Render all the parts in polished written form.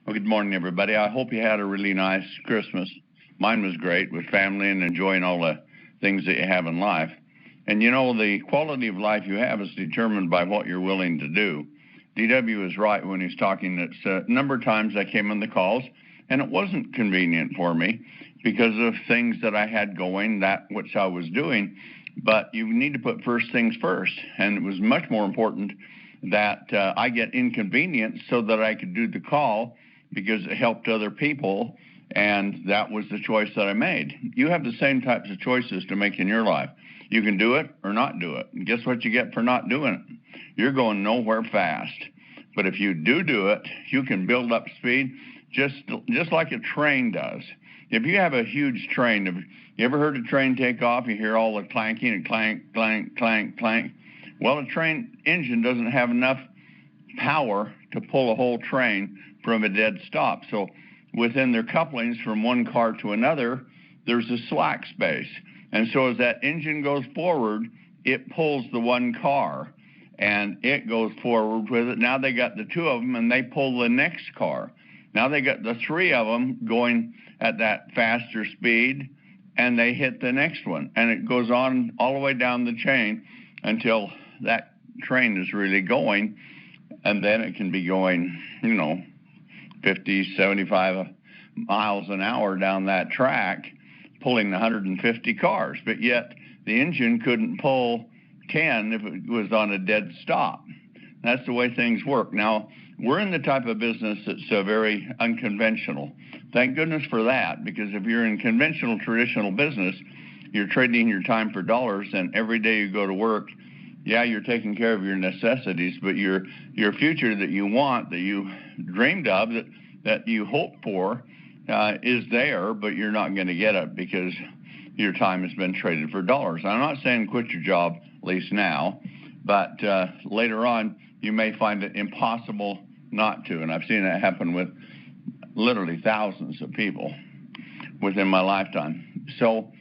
Well, good morning, everybody. I hope you had a really nice Christmas. Mine was great with family and enjoying all the things that you have in life. And you know, the quality of life you have is determined by what you're willing to do. DW is right when he's talking. It's a number of times I came on the calls and it wasn't convenient for me because of things that I had going, that which I was doing. But you need to put first things first. And it was much more important that I get inconvenienced so that I could do the call because it helped other people, and that was the choice that I made. You have the same types of choices to make in your life. You can do it or not do it. And guess what you get for not doing it? You're going nowhere fast. But if you do it, you can build up speed just like a train does. If you have a huge train, have you ever heard a train take off? You hear all the clanking and clank, clank, clank, clank. Well, a train engine doesn't have enough power to pull a whole train from a dead stop. So within their couplings from one car to another, there's a slack space. And so as that engine goes forward, it pulls the one car and it goes forward with it. Now they got the two of them and they pull the next car. Now they got the three of them going at that faster speed and they hit the next one. And it goes on all the way down the chain until that train is really going. And then it can be going, 50, 75 miles an hour down that track, pulling 150 cars. But yet the engine couldn't pull 10 if it was on a dead stop. That's the way things work. Now, we're in the type of business that's very unconventional. Thank goodness for that, because if you're in conventional, traditional business, you're trading your time for dollars, and every day you go to work, yeah, you're taking care of your necessities, but your future that you want, that you dreamed of, that you hoped for, is there, but you're not going to get it because your time has been traded for dollars. I'm not saying quit your job, at least now, but later on you may find it impossible not to, and I've seen that happen with literally thousands of people within my lifetime. So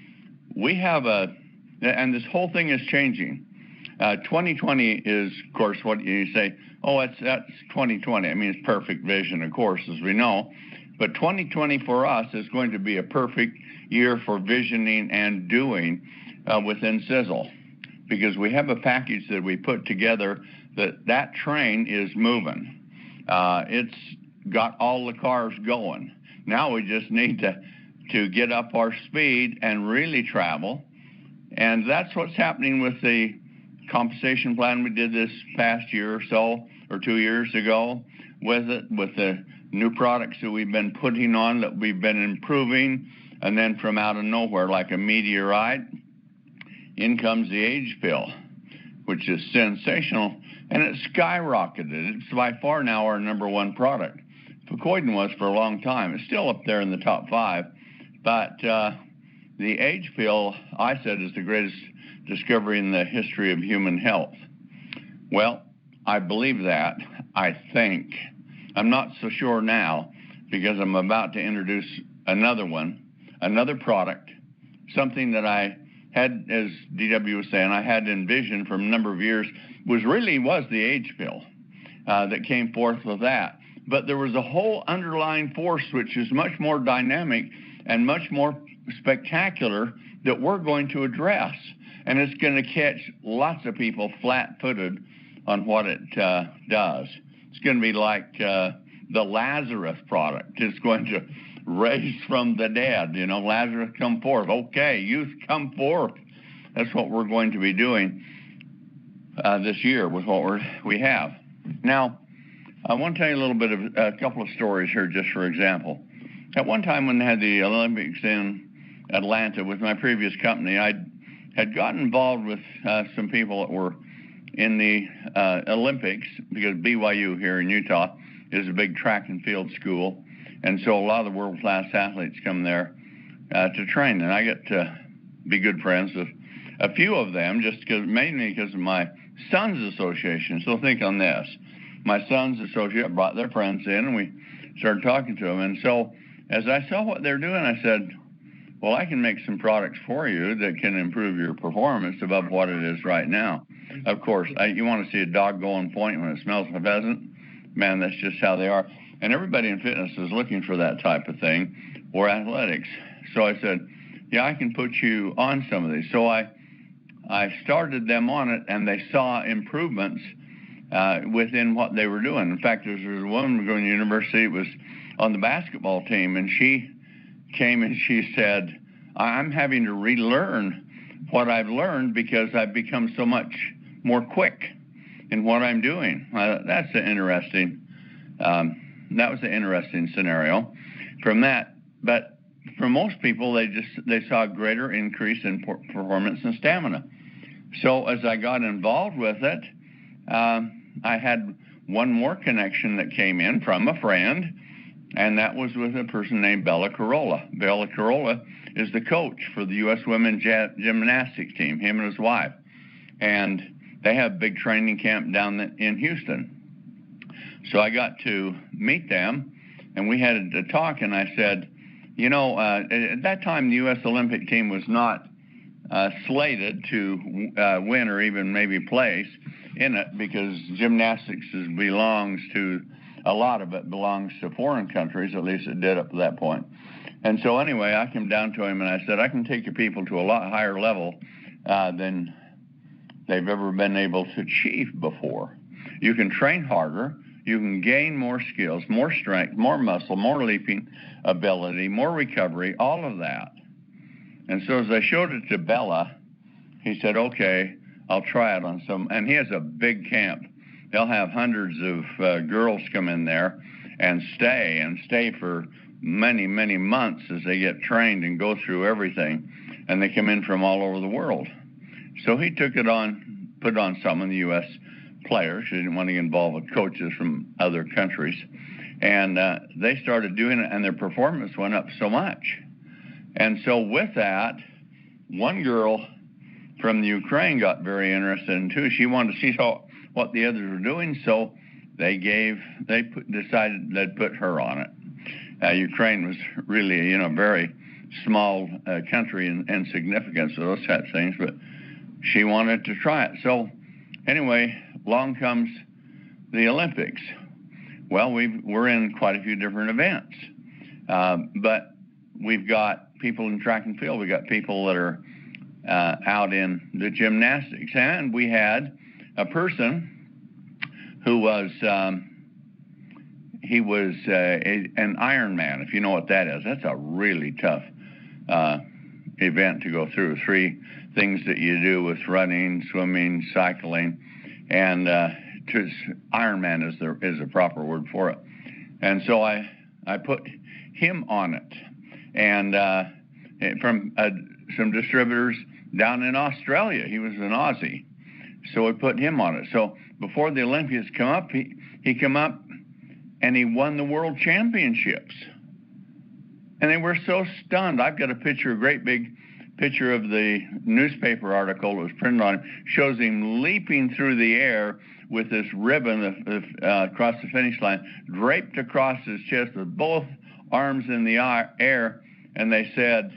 we have and this whole thing is changing. 2020 is, of course, what you say, oh, that's 2020. I mean, it's perfect vision, of course, as we know. But 2020 for us is going to be a perfect year for visioning and doing within Sisel, because we have a package that we put together that train is moving. It's got all the cars going. Now we just need to get up our speed and really travel. And that's what's happening with the compensation plan we did this past year or so, or 2 years ago, with the new products that we've been putting on, that we've been improving, and then from out of nowhere, like a meteorite, in comes the age pill, which is sensational, and it skyrocketed. It's by far now our number one product. Fucoidan was for a long time. It's still up there in the top 5, but the age pill, I said, is the greatest discovery in the history of human health. Well, I believe that. I think. I'm not so sure now, because I'm about to introduce another product, something that I had, as DW was saying, I had envisioned from a number of years, was the age pill that came forth with that. But there was a whole underlying force which is much more dynamic and much more spectacular that we're going to address. And it's going to catch lots of people flat-footed on what it does. It's going to be like the Lazarus product. It's going to raise from the dead. Lazarus, come forth. Okay, youth, come forth. That's what we're going to be doing this year with what we have. Now, I want to tell you a little bit of a couple of stories here, just for example. At one time when I had the Olympics in Atlanta with my previous company, I had gotten involved with some people that were in the Olympics, because BYU here in Utah is a big track and field school, and so a lot of the world-class athletes come there to train, and I get to be good friends with a few of them, mainly because of my son's association. So think on this. My son's associate brought their friends in, and we started talking to them, and so as I saw what they're doing, I said, well, I can make some products for you that can improve your performance above what it is right now. Of course, you want to see a dog go on point when it smells like a pheasant? Man, that's just how they are. And everybody in fitness is looking for that type of thing, or athletics. So I said, yeah, I can put you on some of these. So I started them on it, and they saw improvements within what they were doing. In fact, there was a woman going to university, was on the basketball team, and she came and she said, I'm having to relearn what I've learned because I've become so much more quick in what I'm doing. That's an interesting, that was an interesting scenario from that. But for most people, they saw a greater increase in performance and stamina. So as I got involved with it, I had one more connection that came in from a friend, and that was with a person named Bella Carolla. Bella Carolla is the coach for the U.S. women's gymnastics team, him and his wife. And they have a big training camp down in Houston. So I got to meet them, and we had a talk, and I said, you know, at that time the U.S. Olympic team was not slated to win or even maybe place in it, because gymnastics belongs to, a lot of it belongs to foreign countries, at least it did up to that point. And so anyway, I came down to him and I said, I can take your people to a lot higher level than they've ever been able to achieve before. You can train harder, you can gain more skills, more strength, more muscle, more leaping ability, more recovery, all of that. And so as I showed it to Bella, he said, okay, I'll try it on some, and he has a big camp. They'll have hundreds of girls come in there and stay for many, many months as they get trained and go through everything. And they come in from all over the world. So he took it on, put on some of the U.S. players. He didn't want to involve coaches from other countries. And they started doing it, and their performance went up so much. And so with that, one girl from the Ukraine got very interested in too. She wanted to see what the others were doing, so decided they'd put her on it. Ukraine was really, very small country and significance of those types of things, but she wanted to try it. So anyway, along comes the Olympics. Well, we're in quite a few different events, but we've got people in track and field. We've got people that are out in the gymnastics, and we had a person who was he was an Ironman, if you know what that is. That's a really tough event to go through. 3 things that you do with running, swimming, cycling, and Ironman is the proper word for it. And so I put him on it, and from some distributors down in Australia. He was an Aussie, so we put him on it. So before the Olympics come up, he come up and he won the world championships. And they were so stunned. I've got a picture, a great big picture of the newspaper article that was printed on him, shows him leaping through the air with this ribbon across the finish line, draped across his chest with both arms in the air. And they said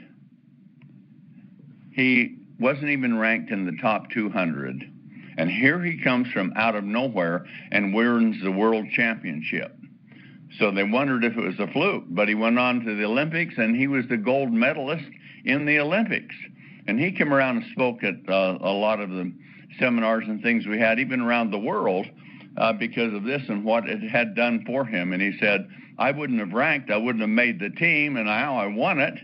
he wasn't even ranked in the top 200. And here he comes from out of nowhere and wins the world championship. So they wondered if it was a fluke, but he went on to the Olympics, and he was the gold medalist in the Olympics. And he came around and spoke at a lot of the seminars and things we had, even around the world, because of this and what it had done for him. And he said, I wouldn't have ranked, I wouldn't have made the team, and now I won it,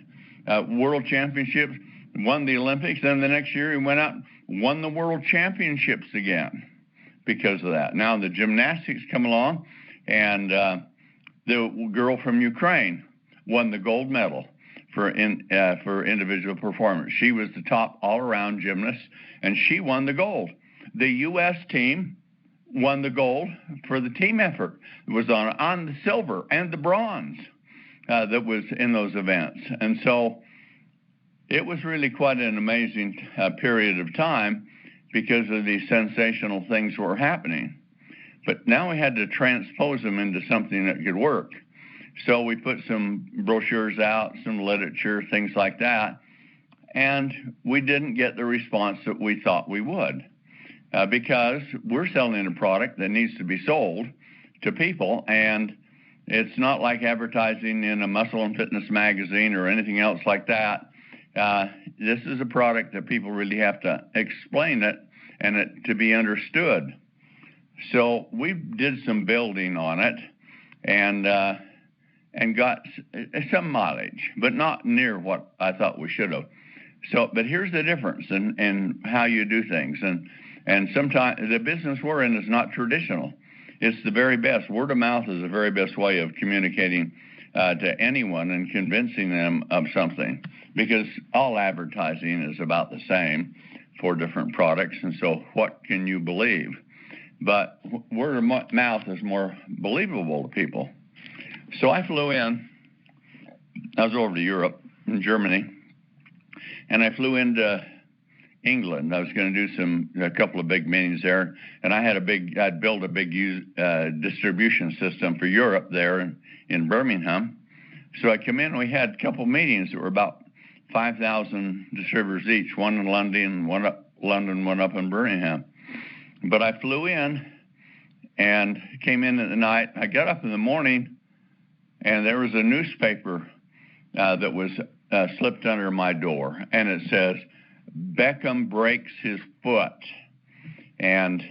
world championships, won the Olympics. Then the next year he went out and won the world championships again because of that. Now the gymnastics come along, and the girl from Ukraine won the gold medal for individual performance. She was the top all-around gymnast, and she won the gold. The U.S. team won the gold for the team effort. It was on the silver and the bronze that was in those events. And so it was really quite an amazing period of time because of these sensational things that were happening. But now we had to transpose them into something that could work. So we put some brochures out, some literature, things like that, and we didn't get the response that we thought we would because we're selling a product that needs to be sold to people, and It's not like advertising in a muscle and fitness magazine or anything else like that. This is a product that people really have to explain it and it to be understood. So we did some building on it and got some mileage, but not near what I thought we should have. So, but here's the difference in how you do things. And sometimes the business we're in is not traditional. It's the very best. Word of mouth is the very best way of communicating to anyone and convincing them of something, because all advertising is about the same for different products. And so what can you believe? But word of mouth is more believable to people. So I flew in. I was over to Europe, in Germany, and I flew into England. I was going to do a couple of big meetings there, and I'd built a big distribution system for Europe there in Birmingham. So I come in, we had a couple meetings that were about 5,000 distributors each, one in London, one up in Birmingham. But I flew in and came in at the night. I got up in the morning, and there was a newspaper that was slipped under my door, and it says, Beckham breaks his foot, and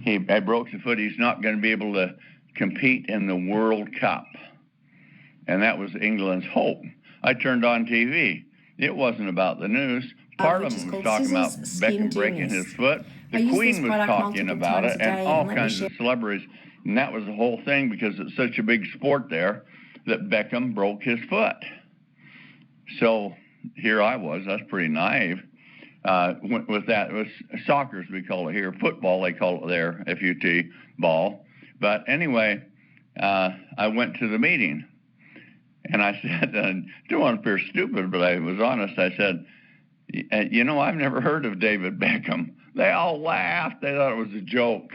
he broke the foot. He's not going to be able to compete in the World Cup, and that was England's hope. I turned on TV. It wasn't about the news. Parliament was talking about Beckham breaking his foot. The Queen was talking about it, and all kinds of celebrities, and that was the whole thing because it's such a big sport there that Beckham broke his foot. So here I was pretty naive. With that, it was soccer, as we call it here, football, they call it there, F-U-T, ball. But anyway, I went to the meeting, and I said, I don't want to appear stupid, but I was honest. I said, I've never heard of David Beckham. They all laughed. They thought it was a joke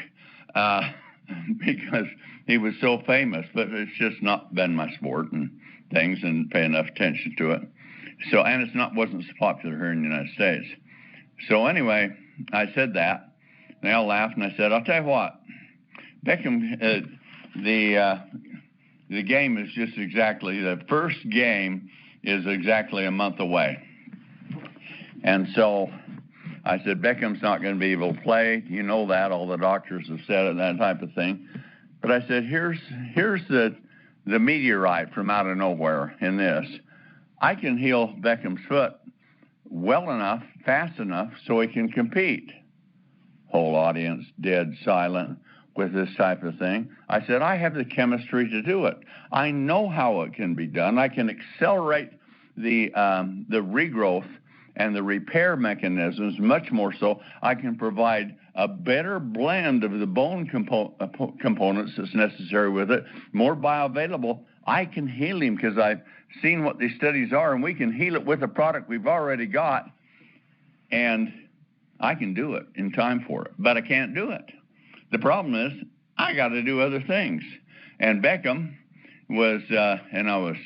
because he was so famous, but it's just not been my sport and things and pay enough attention to it. So, and wasn't so popular here in the United States. So anyway, I said that. They all laughed, and I said, I'll tell you what, Beckham, the game is just exactly, the first game is exactly a month away. And so I said, Beckham's not going to be able to play. You know that. All the doctors have said it, that type of thing. But I said, here's the meteorite from out of nowhere in this. I can heal Beckham's foot well enough, fast enough, so he can compete. Whole audience dead silent with this type of thing. I said, I have the chemistry to do it. I know how it can be done. I can accelerate the regrowth and the repair mechanisms much more so. I can provide a better blend of the bone components that's necessary with it, more bioavailable. I can heal him because I've seen what these studies are, and we can heal it with a product we've already got, and I can do it in time for it, but I can't do it. The problem is I got to do other things. And Beckham was, and I was,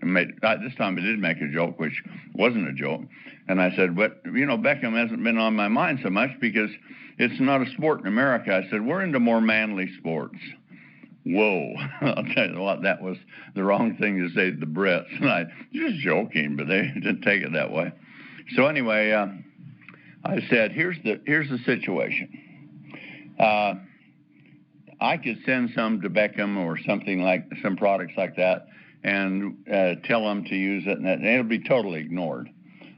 this time I did make a joke, which wasn't a joke. And I said, but, Beckham hasn't been on my mind so much because it's not a sport in America. I said, we're into more manly sports. Whoa, I'll tell you what, that was the wrong thing to say to the Brits. And I just joking, but they didn't take it that way. So anyway, I said, here's the situation. I could send some to Beckham or something like some products like that and tell them to use it, and it'll be totally ignored.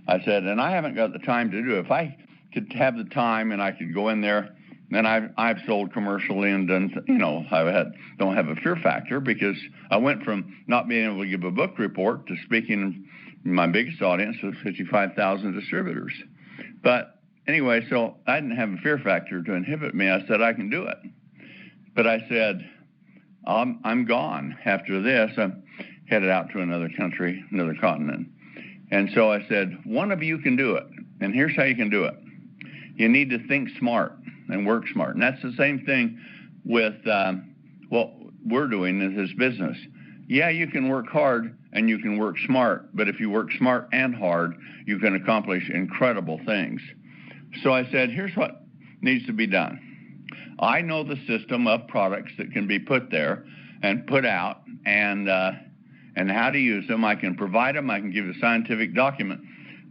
I said, and I haven't got the time to do it. If I could have the time and I could go in there, then I've sold commercially and done, don't have a fear factor because I went from not being able to give a book report to speaking in my biggest audience of 55,000 distributors. But anyway, so I didn't have a fear factor to inhibit me. I said, I can do it. But I said, I'm gone after this. I'm headed out to another country, another continent. And so I said, one of you can do it. And here's how you can do it. You need to think smart and work smart. And that's the same thing with what we're doing in this business. Yeah, you can work hard and you can work smart. But if you work smart and hard, you can accomplish incredible things. So I said, here's what needs to be done. I know the system of products that can be put there, and put out, and how to use them. I can provide them. I can give a scientific document.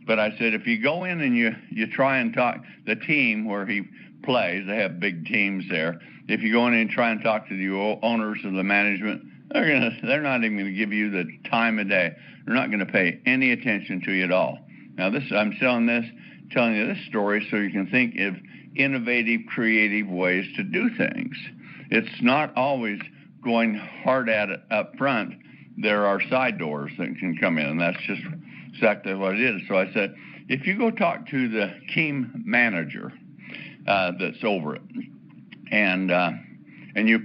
But I said, if you go in and you try and talk, the team where he plays, they have big teams there. If you go in and try and talk to the owners of the management, they're not even going to give you the time of day. They're not going to pay any attention to you at all. Now, I'm telling you this story so you can think of innovative, creative ways to do things. It's not always going hard at it up front. There are side doors that can come in, and that's just exactly what it is. So I said, if you go talk to the team manager that's over it, and you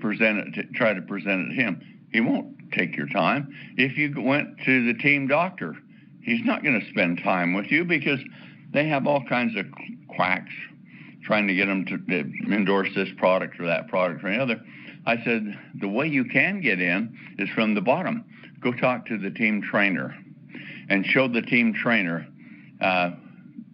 try to present it to him, he won't take your time. If you went to the team doctor, he's not going to spend time with you because they have all kinds of quacks trying to get them to endorse this product or that product or another. I said, the way you can get in is from the bottom. Go talk to the team trainer and show the team trainer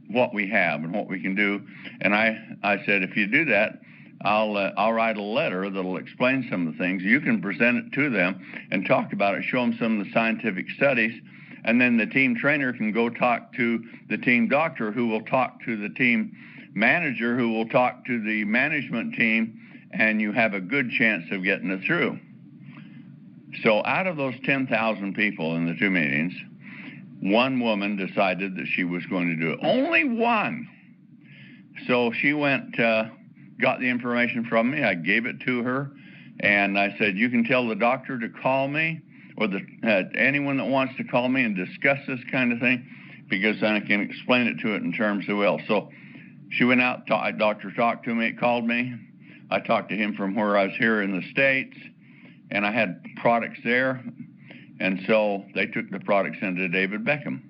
what we have and what we can do. And I said, if you do that, I'll write a letter that'll explain some of the things. You can present it to them and talk about it, show them some of the scientific studies, and then the team trainer can go talk to the team doctor, who will talk to the team manager, who will talk to the management team, and you have a good chance of getting it through. So out of those 10,000 people in the two meetings, one woman decided that she was going to do it. Only one. So she went, got the information from me. I gave it to her, and I said, you can tell the doctor to call me, or anyone that wants to call me and discuss this kind of thing, because then I can explain it to it in terms of well. So she went out, doctor talked to me, called me. I talked to him from where I was here in the States, and I had products there. And so they took the products into David Beckham,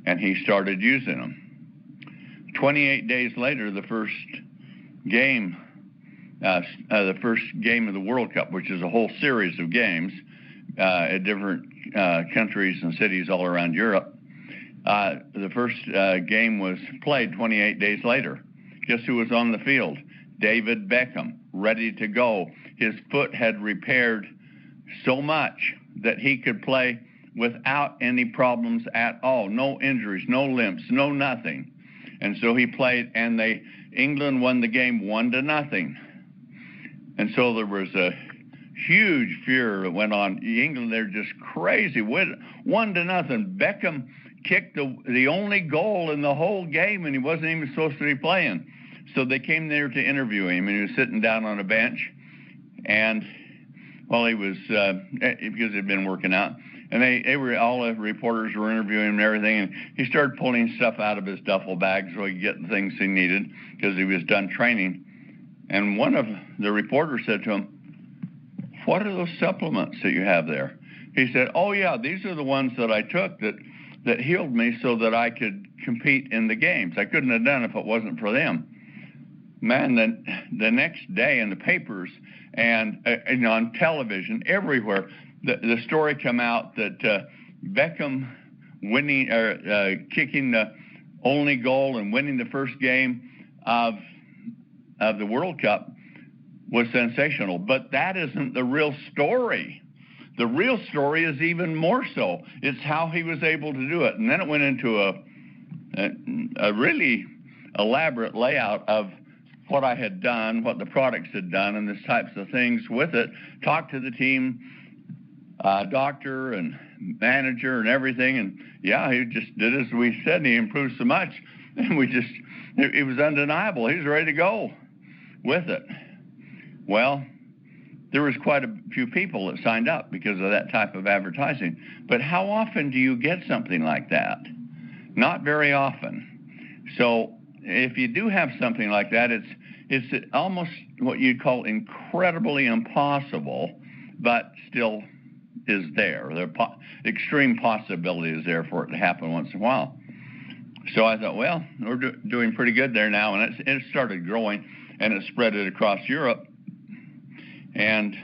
and he started using them. 28 days later, the first game of the World Cup, which is a whole series of games at different countries and cities all around Europe, the first game was played 28 days later. Guess who was on the field? David Beckham, ready to go. His foot had repaired so much that he could play without any problems at all. No injuries, no limps, no nothing. And so he played, and England won the game 1-0. And so there was a huge furor that went on. England, they're just crazy. 1-0. Beckham kicked the only goal in the whole game, and he wasn't even supposed to be playing. So they came there to interview him, and he was sitting down on a bench, and he was because he'd been working out, and all the reporters were interviewing him and everything, and he started pulling stuff out of his duffel bag so he could get the things he needed because he was done training. And one of the reporters said to him, "What are those supplements that you have there?" He said, "Oh yeah, these are the ones that I took that healed me so that I could compete in the games. I couldn't have done it if it wasn't for them." Man, the next day in the papers and on television, everywhere, the story come out that Beckham winning kicking the only goal and winning the first game of the World Cup was sensational. But that isn't the real story. The real story is even more so. It's how he was able to do it. And then it went into a really elaborate layout of what I had done, what the products had done, and these types of things with it. Talked to the team doctor and manager and everything, and yeah, he just did as we said, and he improved so much, and it was undeniable. He was ready to go with it. Well, there was quite a few people that signed up because of that type of advertising. But how often do you get something like that? Not very often. So if you do have something like that, it's almost what you'd call incredibly impossible, but still is there. Extreme possibility is there for it to happen once in a while. So I thought, well, we're doing pretty good there now, and it started growing, and it spread it across Europe. And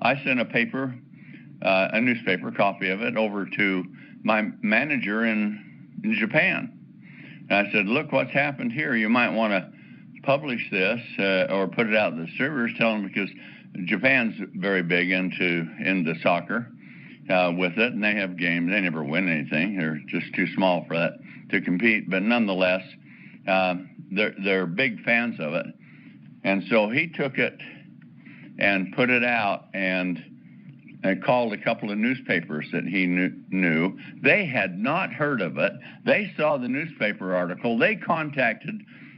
I sent a newspaper copy of it over to my manager in Japan. And I said, look what's happened here. You might want to publish this or put it out to the distributors, tell them, because Japan's very big into soccer with it, and they have games. They never win anything. They're just too small for that to compete. But nonetheless, they're big fans of it. And so he took it and put it out and called a couple of newspapers that he knew. They had not heard of it. They saw the newspaper article. They contacted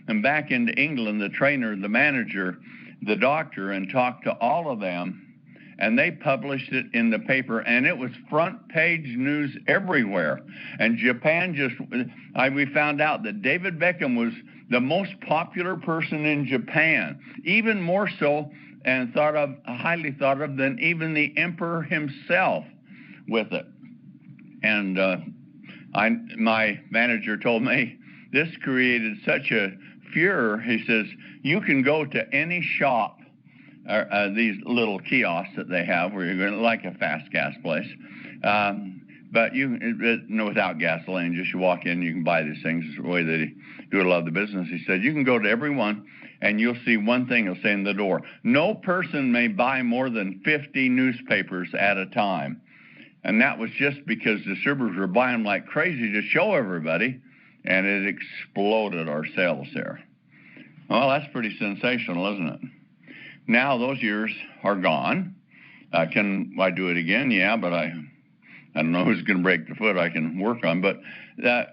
him back into England, the trainer, the manager, the doctor, and talked to all of them. And they published it in the paper, and it was front page news everywhere. And Japan we found out that David Beckham was the most popular person in Japan, even more so and highly thought of than even the emperor himself with it. And my manager told me this created such a furor. He says, you can go to any shop, these little kiosks that they have where you're going, like a fast gas place, but without gasoline, just you walk in, you can buy these things. It's the way they do a lot of the business. He said, you can go to every one and you'll see one thing it'll say in the door: no person may buy more than 50 newspapers at a time. And that was just because distributors were buying like crazy to show everybody, and it exploded our sales there. Well, that's pretty sensational, isn't it? Now those years are gone. Can I do it again? Yeah, but I don't know who's going to break the foot I can work on. But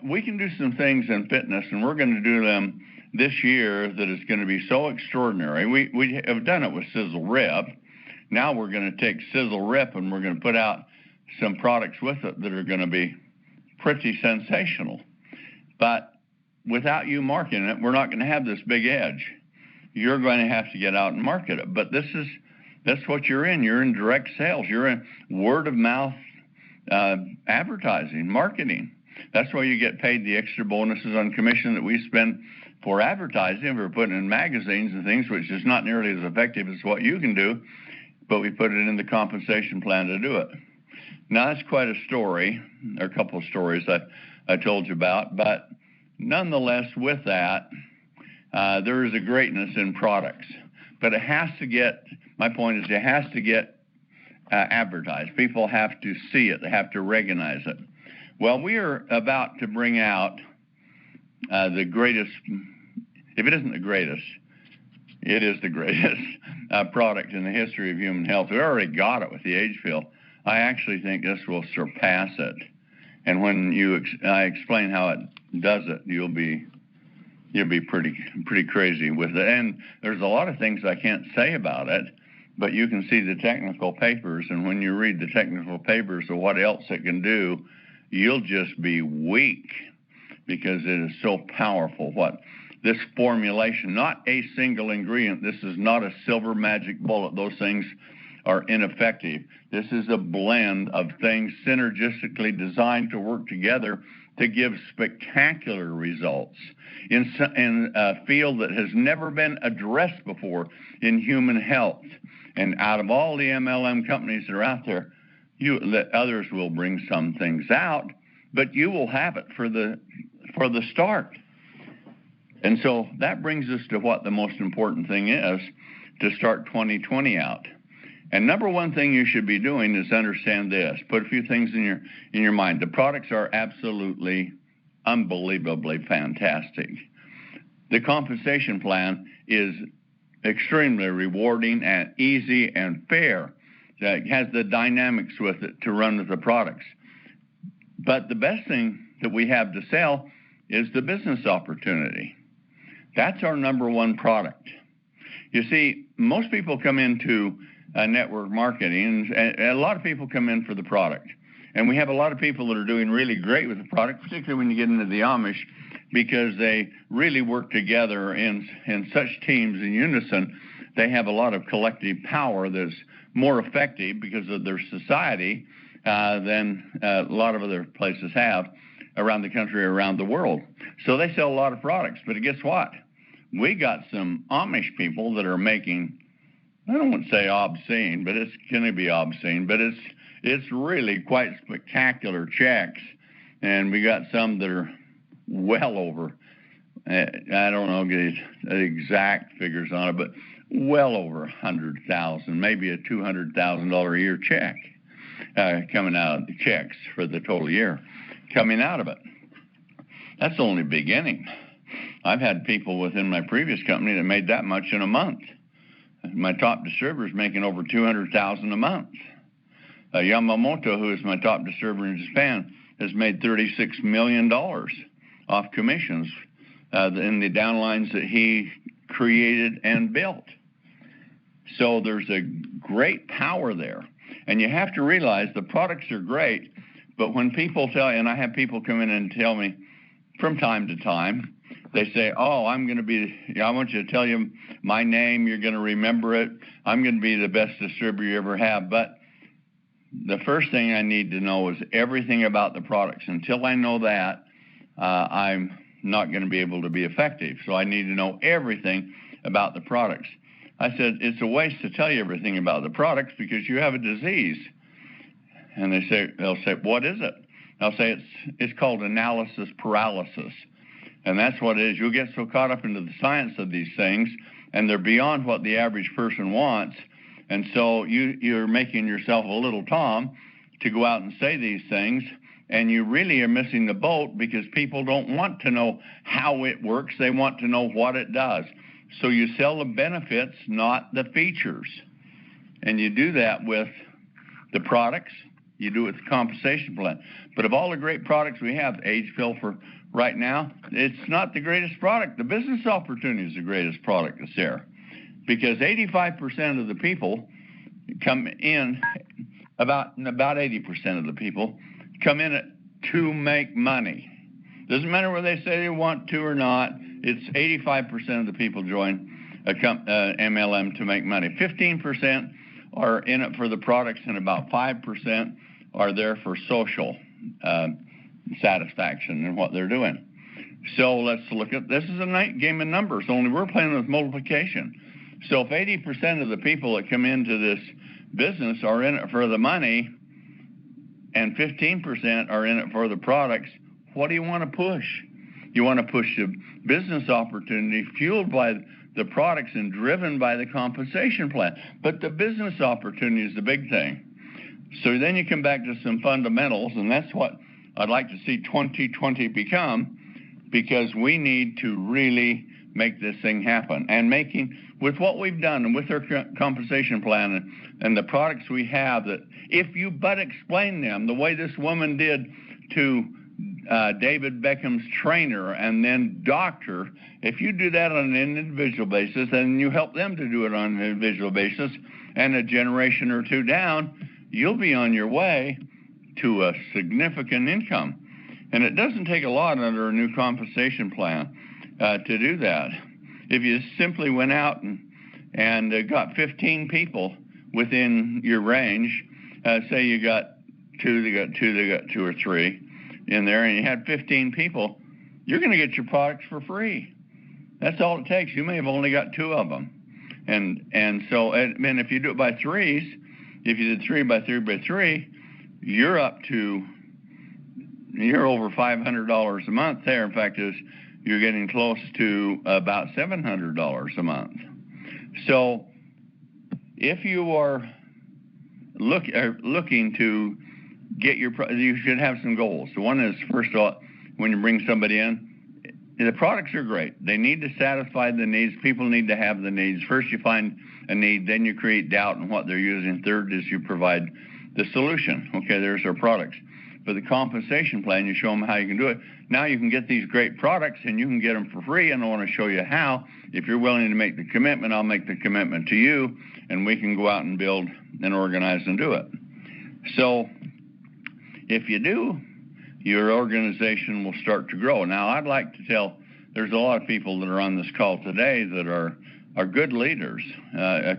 we can do some things in fitness, and we're going to do them this year that is going to be so extraordinary. We have done it with Sisel Rip. Now we're going to take Sisel Rip, and we're going to put out some products with it that are going to be pretty sensational. But without you marketing it, we're not going to have this big edge. You're going to have to get out and market it. But that's what you're in. You're in direct sales. You're in word of mouth advertising, marketing. That's why you get paid the extra bonuses on commission that we spend for advertising. We're putting in magazines and things, which is not nearly as effective as what you can do, but we put it in the compensation plan to do it. Now, that's quite a story, or a couple of stories I told you about, but nonetheless, with that, there is a greatness in products, but it has to get, my point is, it has to get advertised. People have to see it. They have to recognize it. Well, we are about to bring out the greatest, if it isn't the greatest, it is the greatest product in the history of human health. We already got it with the age field. I actually think this will surpass it. And when I explain how it does it, you'll be pretty crazy with it. And there's a lot of things I can't say about it, but you can see the technical papers, and when you read the technical papers of what else it can do, you'll just be weak because it is so powerful. What this formulation, not a single ingredient. This is not a silver magic bullet. Those things are ineffective. This is a blend of things synergistically designed to work together to give spectacular results in a field that has never been addressed before in human health. And out of all the MLM companies that are out there, others will bring some things out, but you will have it for the start. And so that brings us to what the most important thing is to start 2020 out. And number one thing you should be doing is understand this. Put a few things in your mind. The products are absolutely, unbelievably fantastic. The compensation plan is extremely rewarding and easy and fair. It has the dynamics with it to run with the products. But the best thing that we have to sell is the business opportunity. That's our number one product. You see, most people come into network marketing, and a lot of people come in for the product. And we have a lot of people that are doing really great with the product, particularly when you get into the Amish, because they really work together in such teams in unison. They have a lot of collective power that's more effective because of their society than a lot of other places have around the country, around the world. So they sell a lot of products. But guess what? We got some Amish people that are making, I don't want to say obscene, but it's going to be obscene, but it's really quite spectacular checks. And we got some that are well over, I don't know the exact figures on it, but well over 100,000, maybe a $200,000 a year check coming out of the checks for the total year coming out of it. That's only beginning. I've had people within my previous company that made that much in a month. My top distributor is making over $200,000 a month. Yamamoto, who is my top distributor in Japan, has made $36 million off commissions in the downlines that he created and built. So there's a great power there. And you have to realize the products are great, but when people tell you, and I have people come in and tell me from time to time, they say, oh, I want you to tell you my name, you're going to remember it, I'm going to be the best distributor you ever have. But the first thing I need to know is everything about the products. Until I know that, I'm not going to be able to be effective. So I need to know everything about the products. I said, it's a waste to tell you everything about the products because you have a disease. And they'll say, what is it? I'll say, it's called analysis paralysis. And that's what it is. You'll get so caught up into the science of these things, and they're beyond what the average person wants. And so you're making yourself a little Tom to go out and say these things, and you really are missing the boat because people don't want to know how it works. They want to know what it does. So you sell the benefits, not the features. And you do that with the products. You do it with the compensation plan. But of all the great products we have, Age Pill for right now, it's not the greatest product. The business opportunity is the greatest product that's there. Because 85% of the people come in, about 80% of the people come in to make money. Doesn't matter whether they say they want to or not. It's 85% of the people join MLM to make money. 15% are in it for the products, and about 5% are there for social satisfaction in what they're doing. So let's look at, this is a game of numbers, only we're playing with multiplication. So if 80% of the people that come into this business are in it for the money and 15% are in it for the products, what do you want to push? You want to push the business opportunity fueled by the products and driven by the compensation plan. But the business opportunity is the big thing. So then you come back to some fundamentals, and that's what I'd like to see 2020 become, because we need to really make this thing happen. And with what we've done and with our compensation plan and the products we have, that if you but explain them the way this woman did to David Beckham's trainer and then doctor, if you do that on an individual basis and you help them to do it on an individual basis and a generation or two down, you'll be on your way to a significant income. And it doesn't take a lot under a new compensation plan to do that. If you simply went out and got 15 people within your range, say you got two, they got two or three in there, and you had 15 people, you're going to get your products for free. That's all it takes. You may have only got 2 of them. And so, and if you do it by threes, if you did 3 by 3 by 3, you're over $500 a month there. In fact, you're getting close to about $700 a month. So if you are looking to get you should have some goals. So one is, first of all, when you bring somebody in, the products are great. They need to satisfy the needs. People need to have the needs. First you find a need, then you create doubt in what they're using. Third is you provide the solution. Okay, there's our products. For the compensation plan, you show them how you can do it. Now you can get these great products and you can get them for free, and I want to show you how. If you're willing to make the commitment, I'll make the commitment to you, and we can go out and build and organize and do it. So if you do, your organization will start to grow. Now, I'd like to tell, there's a lot of people that are on this call today that are good leaders. A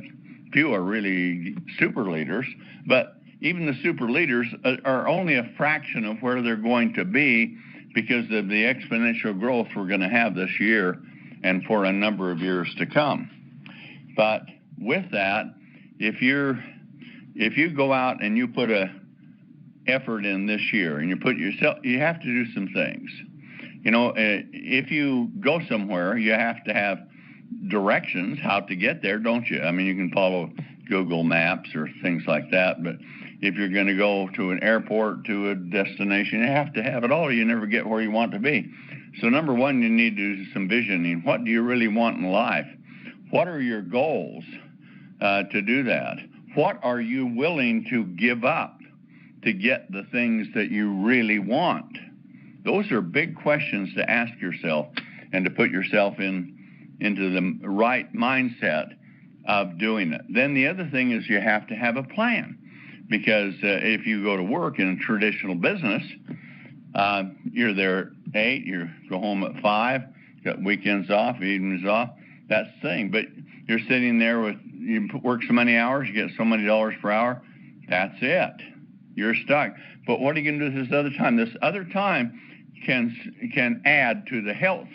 few are really super leaders, but even the super leaders are only a fraction of where they're going to be because of the exponential growth we're going to have this year and for a number of years to come. But with that, if you go out and you put a effort in this year and you have to do some things. You know, if you go somewhere, you have to have directions how to get there, don't you? I mean, you can follow Google Maps or things like that, but if you're going to go to an airport, to a destination, you have to have it all. You never get where you want to be. So number one, you need to do some visioning. What do you really want in life? What are your goals to do that? What are you willing to give up to get the things that you really want? Those are big questions to ask yourself and to put yourself into the right mindset of doing it. Then the other thing is you have to have a plan, because if you go to work in a traditional business, you're there at 8, you go home at 5, got weekends off, evenings off, that's the thing. But you're sitting there with, you work so many hours, you get so many dollars per hour, that's it. You're stuck. But what are you going to do this other time? This other time can add to the health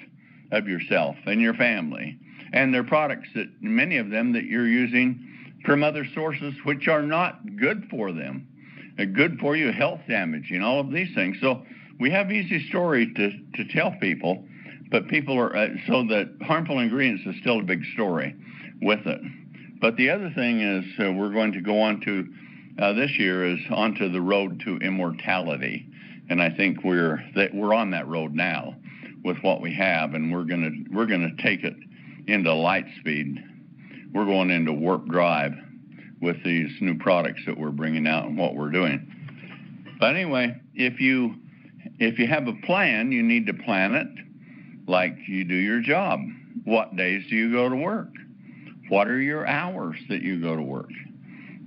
of yourself and your family. And there are products that, many of them, that you're using from other sources which are not good for them. Good for you, health damaging, all of these things. So we have easy stories to tell people, but people are, so that harmful ingredients is still a big story with it. But the other thing is we're going to go on to, this year is onto the road to immortality. And I think we're on that road now with what we have, and we're gonna take it into light speed. We're going into warp drive with these new products that we're bringing out and what we're doing. But anyway, if you have a plan, you need to plan it like you do your job. What days do you go to work? What are your hours that you go to work?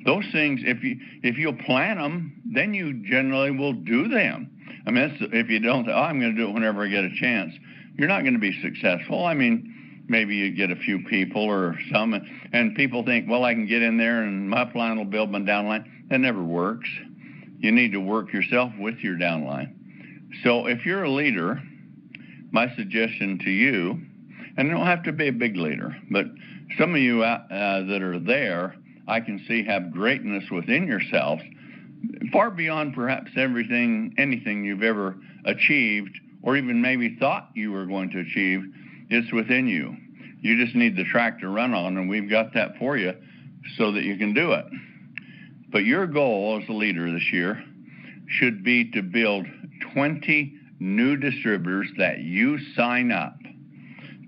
Those things, if you'll plan them, then you generally will do them. I mean, if you don't, I'm going to do it whenever I get a chance, you're not going to be successful. I mean, maybe you get a few people or some, and people think, well, I can get in there and my plan will build my downline. That never works. You need to work yourself with your downline. So if you're a leader, my suggestion to you, and you don't have to be a big leader, but some of you that are there, I can see have greatness within yourselves, far beyond perhaps anything you've ever achieved or even maybe thought you were going to achieve. It's within you. You just need the track to run on, and we've got that for you so that you can do it. But your goal as a leader this year should be to build 20 new distributors that you sign up,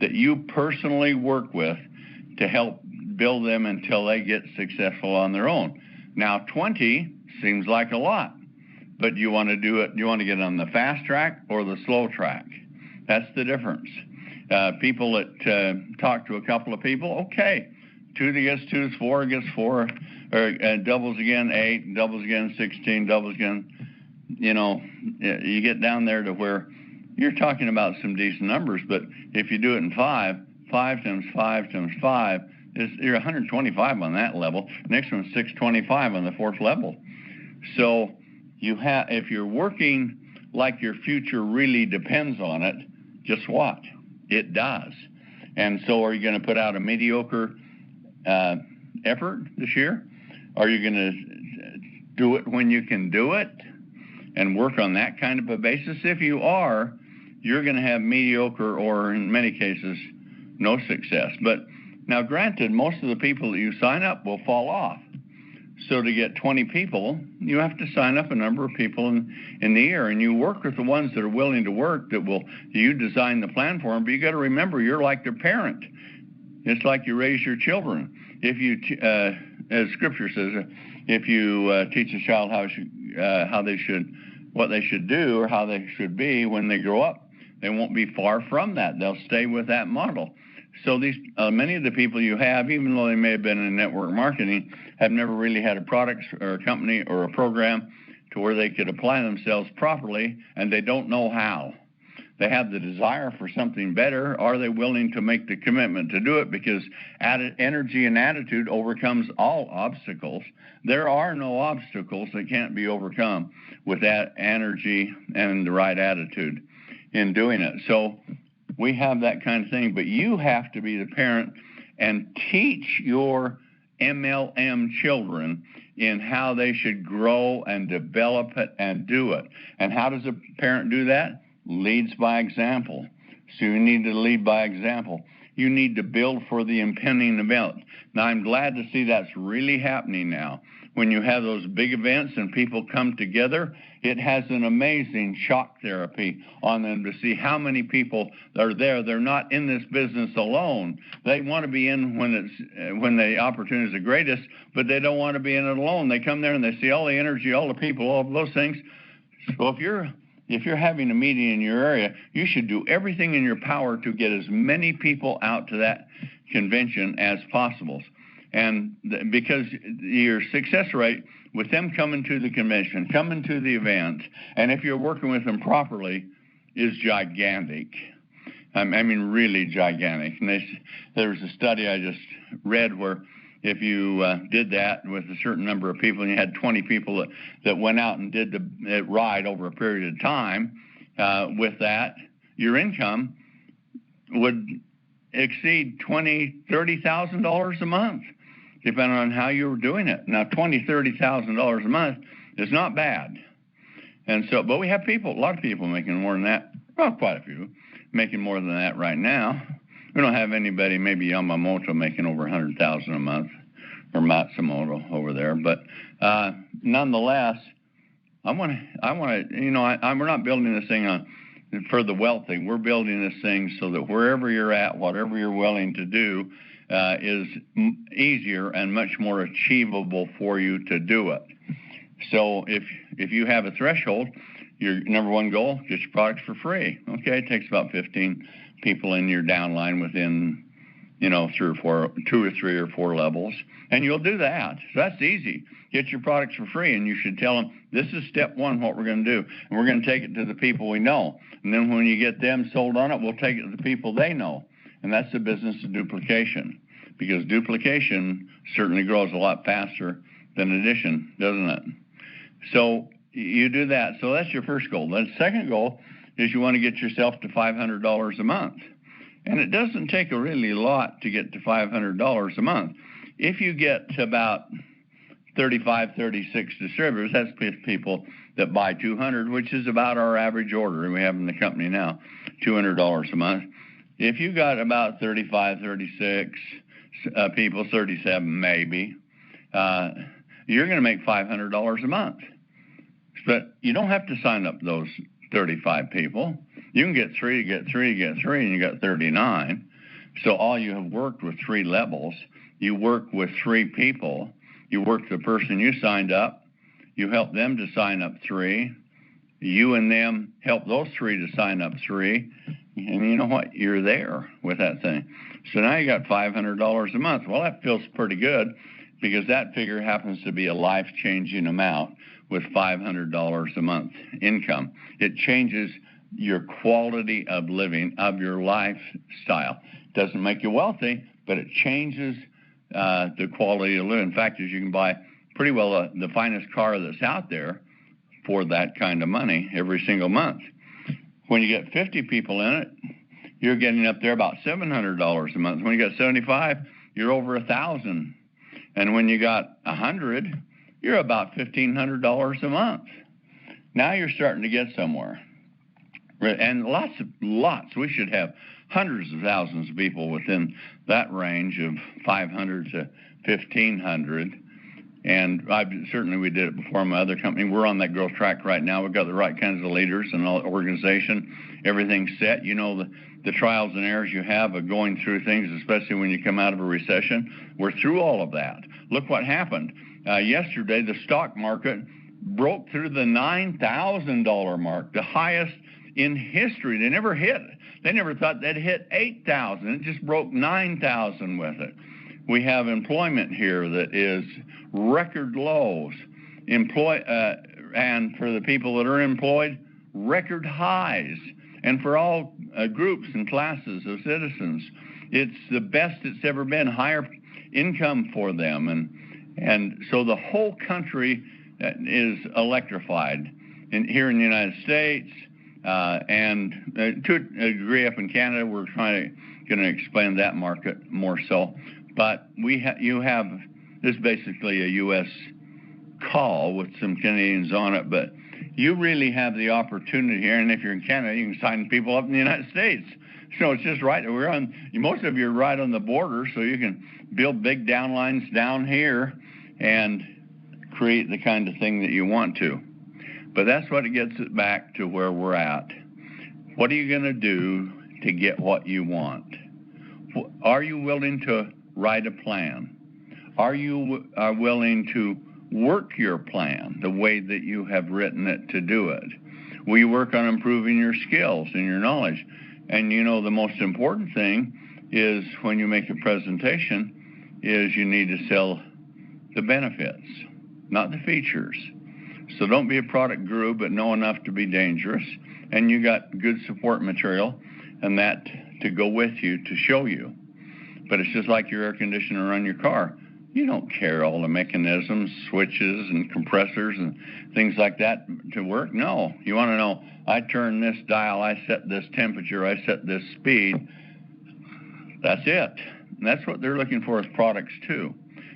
that you personally work with to help build them until they get successful on their own. Now, 20 seems like a lot, but you want to do it, you want to get on the fast track or the slow track. That's the difference. People that talk to a couple of people, okay, 2 gets 2 is 4 gets 4, or doubles again 8, doubles again 16, doubles again, you know, you get down there to where you're talking about some decent numbers, but if you do it in 5 times 5 times 5, you're 125 on that level. Next one's 625 on the 4th level. So if you're working like your future really depends on it, guess what? It does. And so are you going to put out a mediocre effort this year? Are you going to do it when you can do it and work on that kind of a basis? If you are, you're going to have mediocre or, in many cases, no success. But now, granted, most of the people that you sign up will fall off. So to get 20 people, you have to sign up a number of people in the year, and you work with the ones that are willing to work, you design the plan for them, but you got to remember, you're like their parent. It's like you raise your children. If you, as Scripture says, if you teach a child what they should do or how they should be when they grow up, they won't be far from that. They'll stay with that model. So these many of the people you have, even though they may have been in network marketing, have never really had a product or a company or a program to where they could apply themselves properly, and they don't know how. They have the desire for something better. Are they willing to make the commitment to do it? Because energy and attitude overcomes all obstacles. There are no obstacles that can't be overcome with that energy and the right attitude in doing it. So we have that kind of thing, but you have to be the parent and teach your MLM children in how they should grow and develop it and do it. And how does a parent do that? Leads by example. So you need to lead by example. you need to build for the impending event. Now, I'm glad to see that's really happening now. When you have those big events and people come together, it has an amazing shock therapy on them to see how many people are there. They're not in this business alone. They want to be in when the opportunity is the greatest, but they don't want to be in it alone. They come there and they see all the energy, all the people, all of those things. So if you're having a meeting in your area, you should do everything in your power to get as many people out to that convention as possible. And because your success rate with them coming to the convention, coming to the event, and if you're working with them properly, is gigantic. I mean, really gigantic. And there's a study I just read where if you did that with a certain number of people, and you had 20 people that went out and did the ride over a period of time, with that, your income would exceed $20,000, $30,000 a month, depending on how you were doing it. Now, $20,000, $30,000 a month is not bad. And so, but we have a lot of people making more than that. Well, quite a few making more than that right now. We don't have anybody, maybe Yamamoto, making over $100,000 a month, or Matsumoto over there. But nonetheless, we're not building this thing for the wealthy. We're building this thing so that wherever you're at, whatever you're willing to do, is easier and much more achievable for you to do it. So if you have a threshold, your number one goal, get your products for free. Okay, it takes about 15 people in your downline within, 2 or 3 or 4 levels, and you'll do that. So that's easy. Get your products for free, and you should tell them, this is step one, what we're going to do, and we're going to take it to the people we know. And then when you get them sold on it, we'll take it to the people they know. And that's the business of duplication, because duplication certainly grows a lot faster than addition, doesn't it? So you do that. So that's your first goal. The second goal is you want to get yourself to $500 a month. And it doesn't take a really lot to get to $500 a month. If you get to about 35, 36 distributors, that's people that buy 200, which is about our average order we have in the company now, $200 a month. If you got about 35, 36 people, 37 maybe, you're going to make $500 a month. But you don't have to sign up those 35 people. You can get 3, get 3, get 3, and you got 39. So all you have worked with 3 levels. You work with 3 people. You work the person you signed up. You help them to sign up 3. You and them help those 3 to sign up 3. And you know what? You're there with that thing. So now you got $500 a month. Well, that feels pretty good, because that figure happens to be a life-changing amount with $500 a month income. It changes your quality of living, of your lifestyle. It doesn't make you wealthy, but it changes the quality of living. In fact, you can buy pretty well the finest car that's out there for that kind of money every single month. When you get 50 people in it, you're getting up there about $700 a month. When you got 75, you're over $1,000. And when you got 100, you're about $1,500 a month. Now you're starting to get somewhere. And lots. We should have hundreds of thousands of people within that range of 500 to 1,500. And certainly we did it before my other company. We're on that growth track right now. We've got the right kinds of leaders and all organization. Everything's set. The trials and errors you have of going through things, especially when you come out of a recession. We're through all of that. Look what happened. Yesterday, the stock market broke through the $9,000 mark, the highest in history. They never thought they'd hit 8,000. It just broke 9,000 with it. We have employment here that is record lows. And for the people that are employed, record highs. And for all groups and classes of citizens, it's the best it's ever been, higher income for them. And so the whole country is electrified. Here in the United States, and to a degree up in Canada, we're going to expand that market more so. But you have this is basically a U.S. call with some Canadians on it, but you really have the opportunity here. And if you're in Canada, you can sign people up in the United States. So it's just right. Most of you are right on the border, so you can build big downlines down here and create the kind of thing that you want to. But that's what it gets it back to where we're at. What are you going to do to get what you want? Are you willing to write a plan? Are you willing to work your plan the way that you have written it to do it? Will you work on improving your skills and your knowledge? And the most important thing is when you make a presentation is you need to sell the benefits, not the features. So don't be a product guru, but know enough to be dangerous. And you got good support material and that to go with you to show you. But it's just like your air conditioner on your car. You don't care all the mechanisms, switches and compressors and things like that to work. No, you want to know, I turn this dial, I set this temperature, I set this speed. That's it. And that's what they're looking for as products too.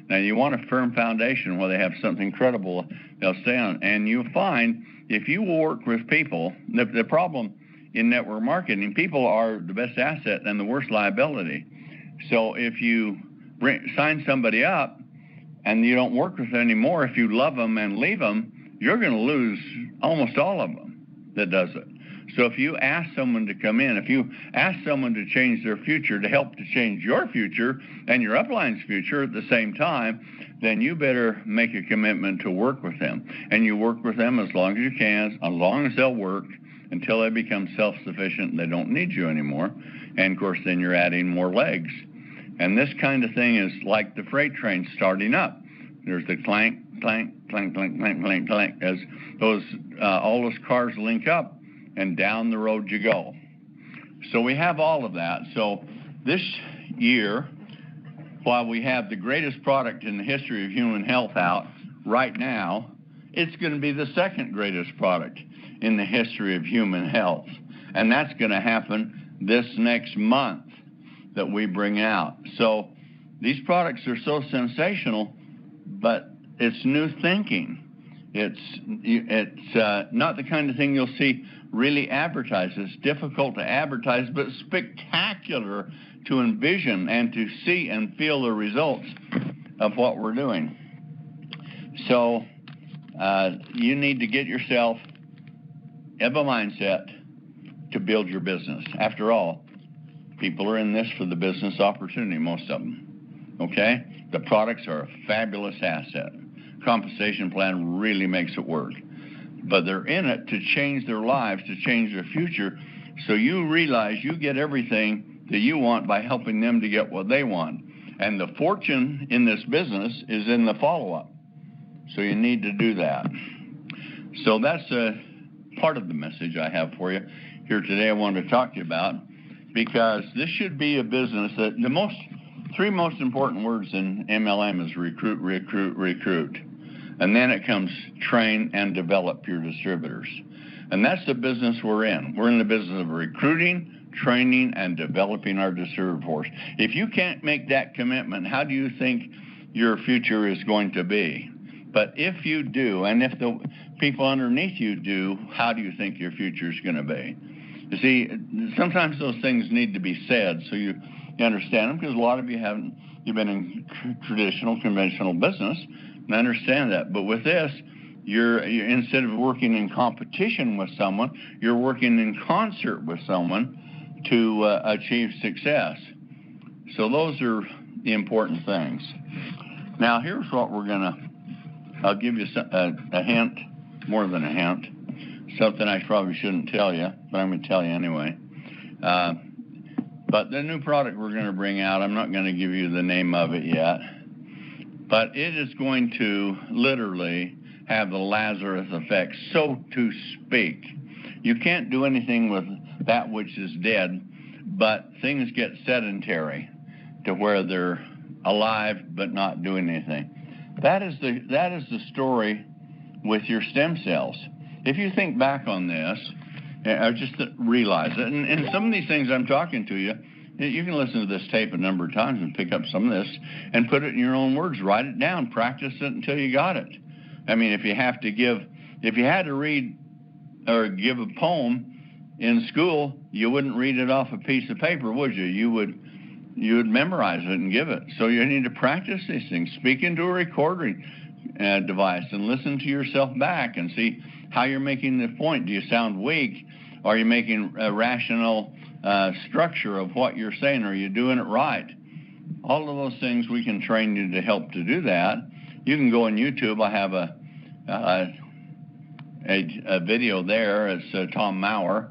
Now you want a firm foundation where they have something credible they'll stay on. And you'll find if you work with people, the problem in network marketing, people are the best asset and the worst liability. So if you sign somebody up and you don't work with them anymore, if you love them and leave them, you're going to lose almost all of them that does it. So if you ask someone to come in, if you ask someone to change their future to help to change your future and your upline's future at the same time, then you better make a commitment to work with them. And you work with them as long as you can, as long as they'll work until they become self-sufficient and they don't need you anymore. And, of course, then you're adding more legs. And this kind of thing is like the freight train starting up. There's the clank, clank, clank, clank, clank, clank, clank, as all those cars link up, and down the road you go. So we have all of that. So this year, while we have the greatest product in the history of human health out right now, it's going to be the second greatest product in the history of human health. And that's going to happen this next month that we bring out. So these products are so sensational, but it's new thinking. It's not the kind of thing you'll see really advertised. It's difficult to advertise, but spectacular to envision and to see and feel the results of what we're doing. So you need to get yourself of a mindset to build your business. After all, people are in this for the business opportunity, most of them. Okay? The products are a fabulous asset. Compensation plan really makes it work. But they're in it to change their lives, to change their future. So you realize you get everything that you want by helping them to get what they want. And the fortune in this business is in the follow-up. So you need to do that. So that's a part of the message I have for you here today I wanted to talk to you about, because this should be a business that the three most important words in MLM is recruit, recruit, recruit. And then it comes train and develop your distributors. And that's the business we're in. We're in the business of recruiting, training, and developing our distributor force. If you can't make that commitment, how do you think your future is going to be? But if you do, and if the people underneath you do, how do you think your future is going to be? You see, sometimes those things need to be said so you understand them, because a lot of you haven't. You've been in traditional, conventional business, and I understand that. But with this, you're instead of working in competition with someone, you're working in concert with someone to achieve success. So those are the important things. Now, here's what we're going to, I'll give you a hint, more than a hint, something I probably shouldn't tell you, but I'm going to tell you anyway. But the new product we're going to bring out, I'm not going to give you the name of it yet, but it is going to literally have the Lazarus effect, so to speak. You can't do anything with that which is dead, but things get sedentary to where they're alive but not doing anything. That is the story with your stem cells. If you think back on this, just realize it. And some of these things I'm talking to you, you can listen to this tape a number of times and pick up some of this and put it in your own words. Write it down. Practice it until you got it. I mean, if you had to read or give a poem in school, you wouldn't read it off a piece of paper, would you? You would memorize it and give it. So you need to practice these things. Speak into a recording device and listen to yourself back and see how you're making the point. Do you sound weak? Are you making a rational structure of what you're saying? Are you doing it right? All of those things we can train you to help to do that. You can go on YouTube. I have a video there. It's Tom Mower,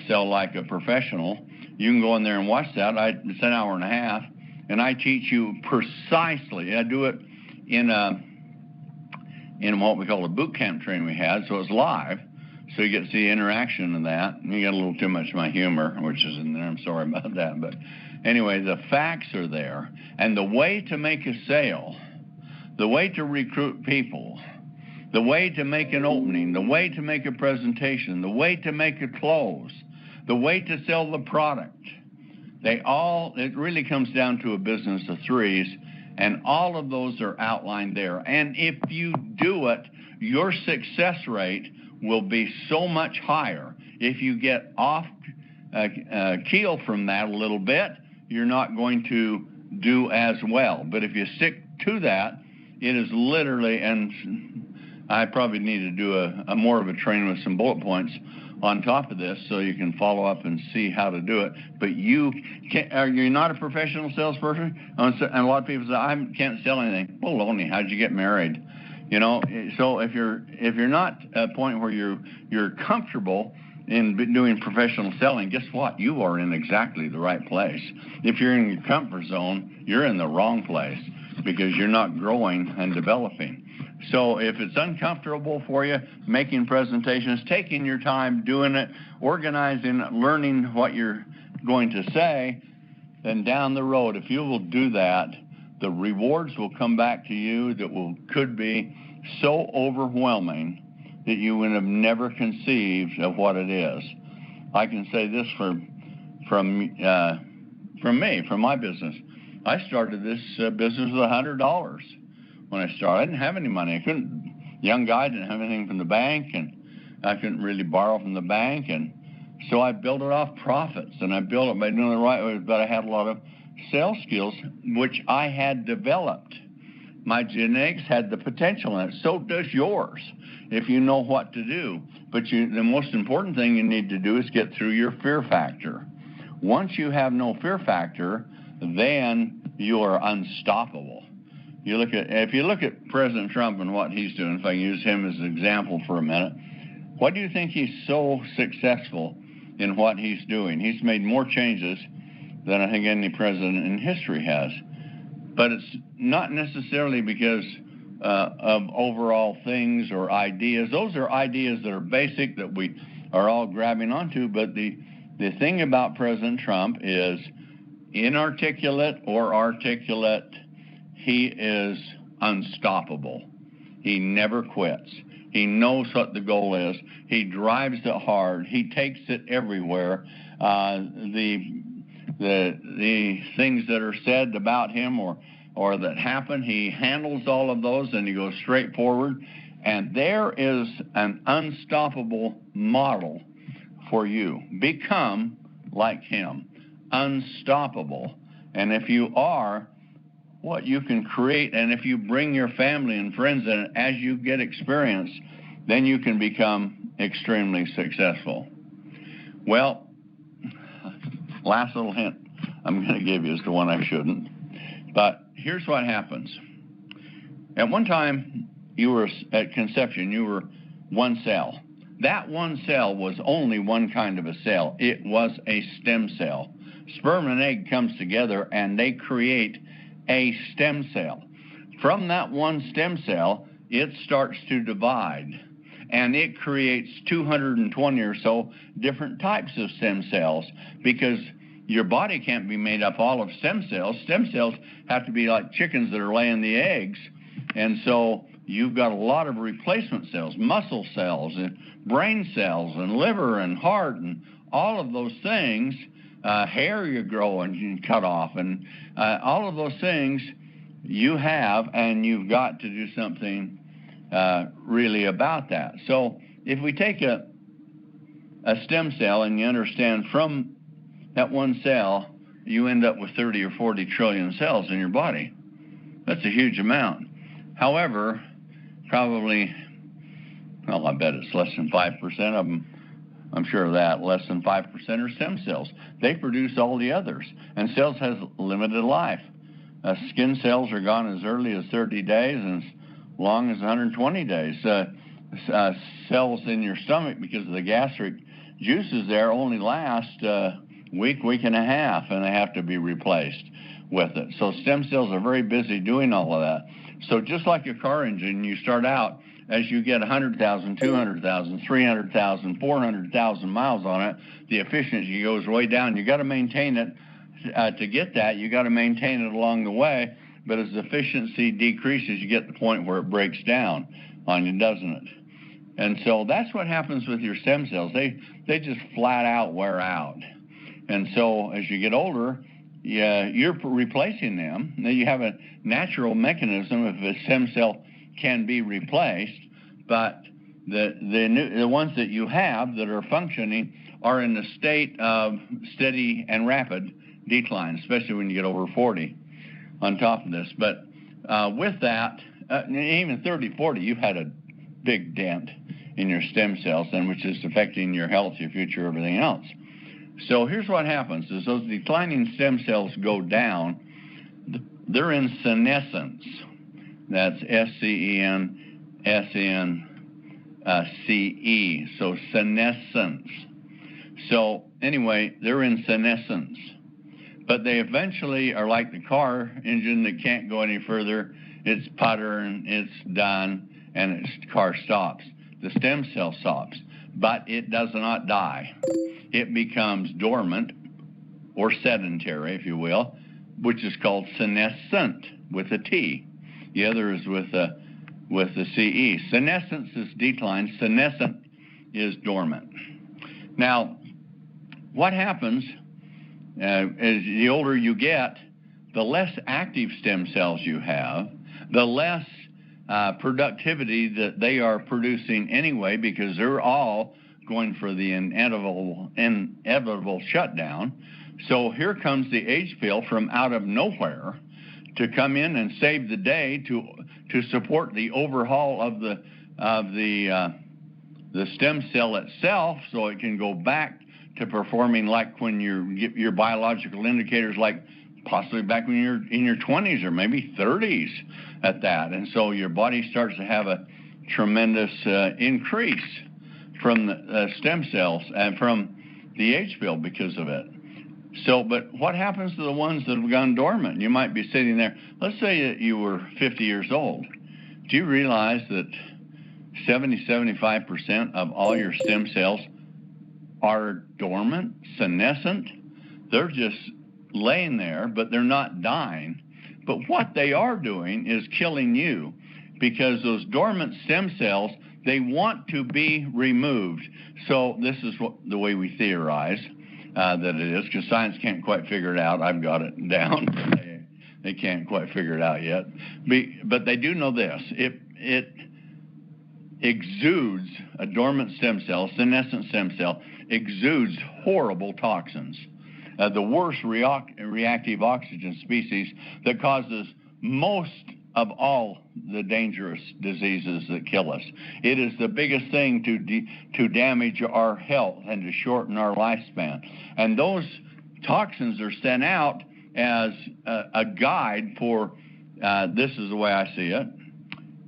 Sell Like a Professional. You can go in there and watch that. It's an hour and a half, and I teach you precisely. I do it in what we call a boot camp training we had, so it's live, so you get to see the interaction of that. You got a little too much of my humor, which is in there. I'm sorry about that, but anyway, the facts are there, and the way to make a sale, the way to recruit people, the way to make an opening, the way to make a presentation, the way to make a close, the way to sell the product. It really comes down to a business of threes, and all of those are outlined there. And if you do it, your success rate will be so much higher. If you get off keel from that a little bit, you're not going to do as well. But if you stick to that, it is literally, and I probably need to do a more of a training with some bullet points on top of this so you can follow up and see how to do it. But you're not a professional salesperson? And a lot of people say, I can't sell anything. Well, Lonnie, how'd you get married? You know, so if you're not at a point where you're comfortable in doing professional selling, guess what? You are in exactly the right place. If you're in your comfort zone, you're in the wrong place because you're not growing and developing. So if it's uncomfortable for you, making presentations, taking your time, doing it, organizing, learning what you're going to say, then down the road, if you will do that, the rewards will come back to you that could be so overwhelming that you would have never conceived of what it is. I can say this from me, from my business. I started this business with $100 when I started. I didn't have any money. Young guy, didn't have anything from the bank, and I couldn't really borrow from the bank, and so I built it off profits, and I built it by doing it the right way, but I had a lot of sales skills, which I had developed. My genetics had the potential in it. So does yours, if you know what to do. But the most important thing you need to do is get through your fear factor. Once you have no fear factor, then you are unstoppable. If you look at President Trump and what he's doing, if I use him as an example for a minute, why do you think he's so successful in what he's doing? He's made more changes than I think any president in history has. But it's not necessarily because of overall things or ideas. Those are ideas that are basic that we are all grabbing onto. But the thing about President Trump is inarticulate or articulate, he is unstoppable. He never quits. He knows what the goal is. He drives it hard. He takes it everywhere. The things that are said about him or that happen, he handles all of those and he goes straight forward. And there is an unstoppable model for you. Become like him, unstoppable. And if you are, what you can create, and if you bring your family and friends in, as you get experience, then you can become extremely successful. Well, last little hint I'm going to give you is the one I shouldn't. But here's what happens. At one time, at conception, you were one cell. That one cell was only one kind of a cell. It was a stem cell. Sperm and egg comes together and they create a stem cell. From that one stem cell, it starts to divide, and it creates 220 or so different types of stem cells, because your body can't be made up all of stem cells. Stem cells have to be like chickens that are laying the eggs, and so you've got a lot of replacement cells, muscle cells and brain cells and liver and heart and all of those things. Hair you grow and you cut off, and all of those things you have, and you've got to do something really about that. So if we take a a stem cell, and you understand from that one cell, you end up with 30 or 40 trillion cells in your body. That's a huge amount. However, probably, well, I bet it's less than 5% of them. I'm sure of that. Less than 5% are stem cells. They produce all the others. And cells has limited life. Skin cells are gone as early as 30 days and as long as 120 days. Cells in your stomach, because of the gastric juices there, only last a week and a half, and they have to be replaced with it. So stem cells are very busy doing all of that. So just like a car engine, you start out, as you get 100,000, 200,000, 300,000, 400,000 miles on it, the efficiency goes way down. You got to maintain it. To get that, you got to maintain it along the way. But as the efficiency decreases, you get to the point where it breaks down on you, doesn't it? And so that's what happens with your stem cells. They just flat out wear out. And so as you get older, you're replacing them. Now you have a natural mechanism if a stem cell can be replaced, but the ones that you have that are functioning are in a state of steady and rapid decline, especially when you get over 40 on top of this. But with that, even 30, 40, you've had a big dent in your stem cells, and which is affecting your health, your future, everything else. So here's what happens, is those declining stem cells go down. They're in senescence. That's S-E-N-S-N-C-E. So senescence. So anyway, they're in senescence. But they eventually are like the car engine that can't go any further. It's puttering, it's done, and the car stops. The stem cell stops, but it does not die. It becomes dormant or sedentary, if you will, which is called senescent with a T. The other is with the CE. Senescence is decline. Senescent is dormant. Now, what happens as the older you get, the less active stem cells you have, the less productivity that they are producing anyway, because they're all going for the inevitable shutdown. So here comes the age pill from out of nowhere to come in and save the day to support the overhaul of the stem cell itself, so it can go back to performing like when your biological indicators, like possibly back when you're in your 20s or maybe 30s at that. And so your body starts to have a tremendous increase from the stem cells and from the age pill because of it. So, but what happens to the ones that have gone dormant? You might be sitting there. Let's say that you were 50 years old. Do you realize that 70-75% of all your stem cells are dormant, senescent? They're just laying there, but they're not dying. But what they are doing is killing you, because those dormant stem cells, they want to be removed. So this is the way we theorize that it is, because science can't quite figure it out. I've got it down. They can't quite figure it out yet. But they do know this. It exudes, a dormant stem cell, senescent stem cell, exudes horrible toxins. The worst reactive oxygen species that causes most of all the dangerous diseases that kill us. It is the biggest thing to damage our health and to shorten our lifespan. And those toxins are sent out as a guide for, this is the way I see it,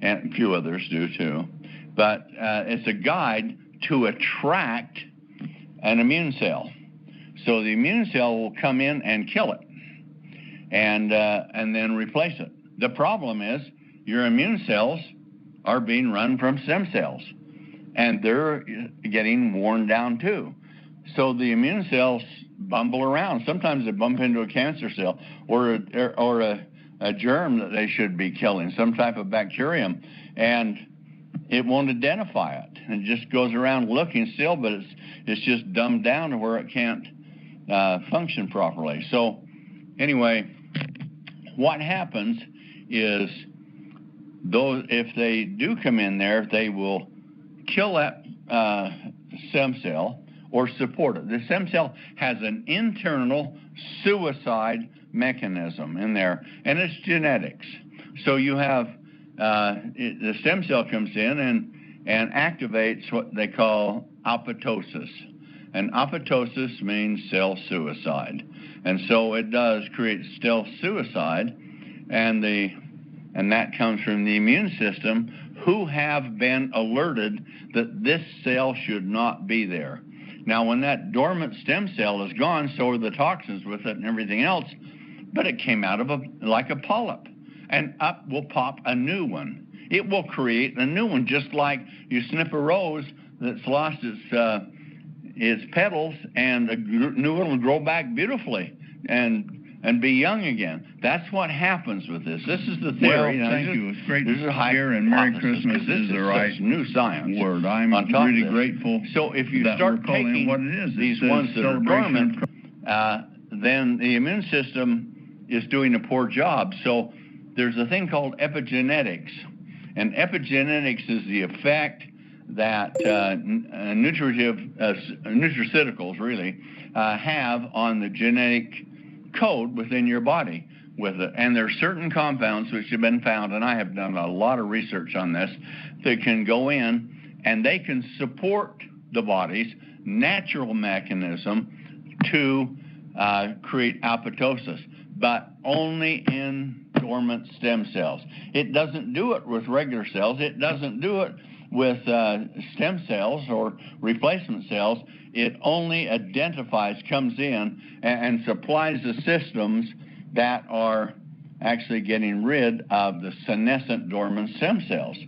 and a few others do too, but it's a guide to attract an immune cell. So the immune cell will come in and kill it and then replace it. The problem is your immune cells are being run from stem cells, and they're getting worn down too. So the immune cells bumble around. Sometimes they bump into a cancer cell or a germ that they should be killing, some type of bacterium, and it won't identify it. It just goes around looking still, but it's just dumbed down to where it can't function properly. So anyway, what happens is those, if they do come in there, they will kill that stem cell, or support it. The stem cell has an internal suicide mechanism in there, and it's genetics. So you have the stem cell comes in and activates what they call apoptosis. And apoptosis means cell suicide. And so it does create cell suicide, and that comes from the immune system, who have been alerted that this cell should not be there. Now, when that dormant stem cell is gone, so are the toxins with it and everything else, but it came out of like a polyp, and up will pop a new one. It will create a new one, just like you snip a rose that's lost its petals, and a new one will grow back beautifully and be young again. That's what happens with this. This is the theory. Well, thank you. It's great to hear, and Merry Christmas is the right new science word. I'm really grateful. So if you start taking what it is, these ones that are dormant, then the immune system is doing a poor job. So there's a thing called epigenetics, and epigenetics is the effect that nutraceuticals really have on the genetic code within your body with it. And there are certain compounds which have been found, and I have done a lot of research on this, that can go in and they can support the body's natural mechanism to create apoptosis, but only in dormant stem cells. It doesn't do it with regular cells. It doesn't do it with stem cells or replacement cells. It only identifies, comes in, and supplies the systems that are actually getting rid of the senescent dormant stem cells.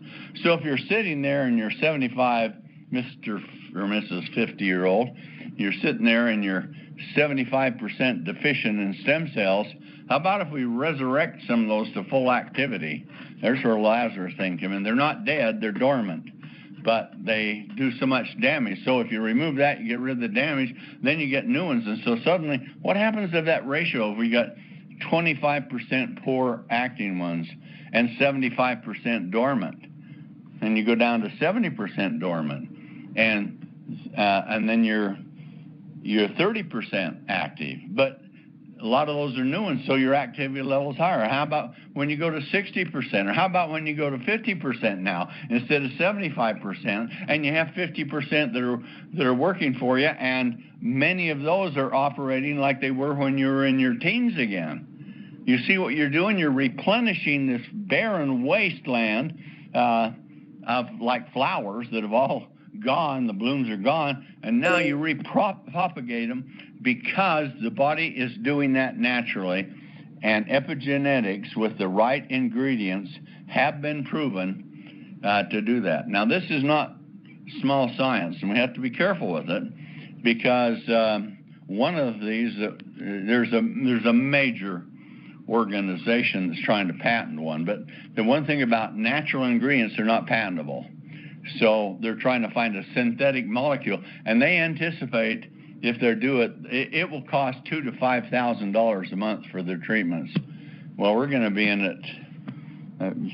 So if you're sitting there and you're 75, Mr. or Mrs. 50-year-old, you're sitting there and you're 75% deficient in stem cells, how about if we resurrect some of those to full activity? There's where Lazarus thing came in. They're not dead, they're dormant, but they do so much damage. So if you remove that, you get rid of the damage, then you get new ones. And so suddenly, what happens if that ratio, if we got 25% poor acting ones and 75% dormant, and you go down to 70% dormant, and then you're 30% active, but a lot of those are new ones, so your activity level is higher. How about when you go to 60%? Or how about when you go to 50% now instead of 75%, and you have 50% that are working for you, and many of those are operating like they were when you were in your teens again. You see what you're doing? You're replenishing this barren wasteland of like flowers that have all gone, the blooms are gone, and now you repropagate them because the body is doing that naturally, and epigenetics with the right ingredients have been proven to do that. Now, this is not small science, and we have to be careful with it, because one of these, there's a major organization that's trying to patent one, but the one thing about natural ingredients, they're not patentable. So they're trying to find a synthetic molecule, and they anticipate if they do it, it will cost $2,000 to $5,000 a month for their treatments. Well, we're going to be in it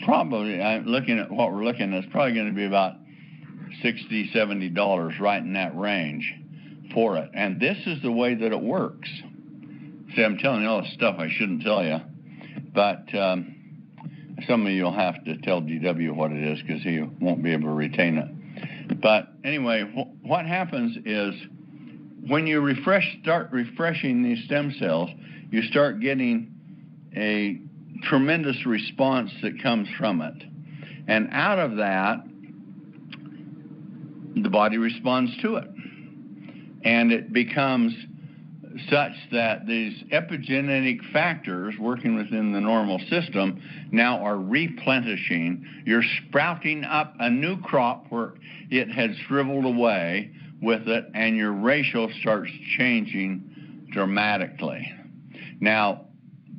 probably. I'm looking at what we're looking at. It's probably going to be about $60, $70, right in that range for it. And this is the way that it works. See, I'm telling you all this stuff I shouldn't tell you, but some of you will have to tell GW what it is because he won't be able to retain it. But anyway, what happens is when you start refreshing these stem cells, you start getting a tremendous response that comes from it. And out of that, the body responds to it. And it becomes such that these epigenetic factors working within the normal system now are replenishing. You're sprouting up a new crop where it had shriveled away with it, and your ratio starts changing dramatically. Now,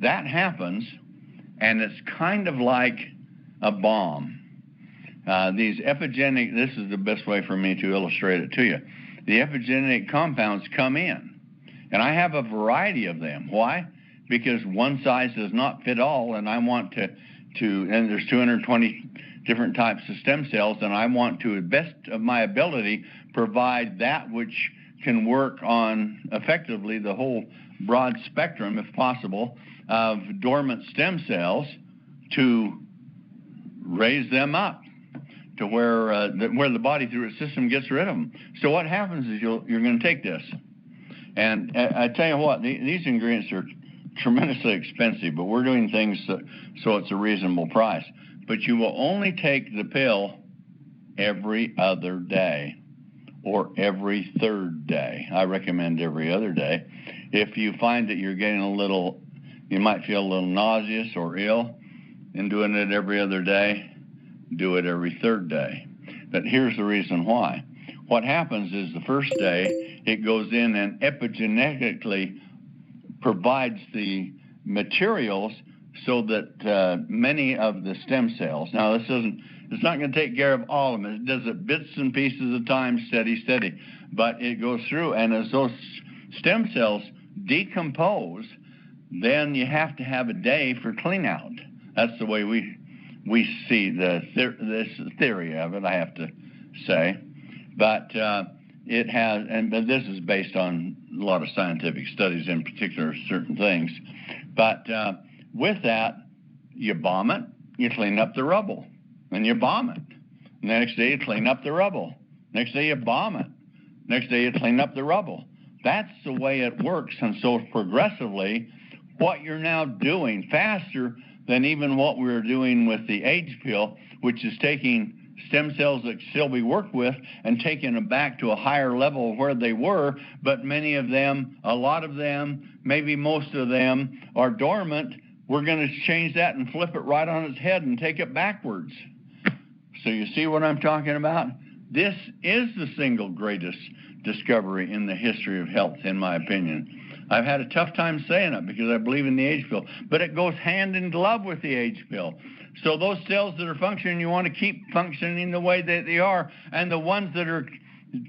that happens, and it's kind of like a bomb. These epigenetic, this is the best way for me to illustrate it to you. The epigenetic compounds come in, and I have a variety of them. Why? Because one size does not fit all, and I want to and there's 220 different types of stem cells, and I want to, the best of my ability, provide that which can work on effectively the whole broad spectrum, if possible, of dormant stem cells to raise them up to where the body through its system gets rid of them. So what happens is you're going to take this, and I tell you what, these ingredients are tremendously expensive, but we're doing things so it's a reasonable price. But you will only take the pill every other day or every third day. I recommend every other day. If you find that you're getting you might feel a little nauseous or ill, and doing it every other day, do it every third day. But here's the reason why. What happens is the first day, it goes in and epigenetically provides the materials so that many of the stem cells, now it's not going to take care of all of them. It does it bits and pieces of time, steady, but it goes through, and as those stem cells decompose, then you have to have a day for clean out. That's the way we see this theory of it, I have to say. But it has, but this is based on a lot of scientific studies, in particular certain things. But with that, you bomb it, you clean up the rubble, and you bomb it. Next day, you clean up the rubble. Next day, you bomb it. Next day, you clean up the rubble. That's the way it works. And so progressively, what you're now doing faster than even what we were doing with the AIDS pill, which is taking stem cells that still be worked with and taking them back to a higher level of where they were, but many of them, a lot of them, maybe most of them are dormant. We're going to change that and flip it right on its head and take it backwards. So you see what I'm talking about? This is the single greatest discovery in the history of health, in my opinion. I've had a tough time saying it because I believe in the AIDS pill, but it goes hand in glove with the AIDS pill. So those cells that are functioning, you want to keep functioning the way that they are, and the ones that are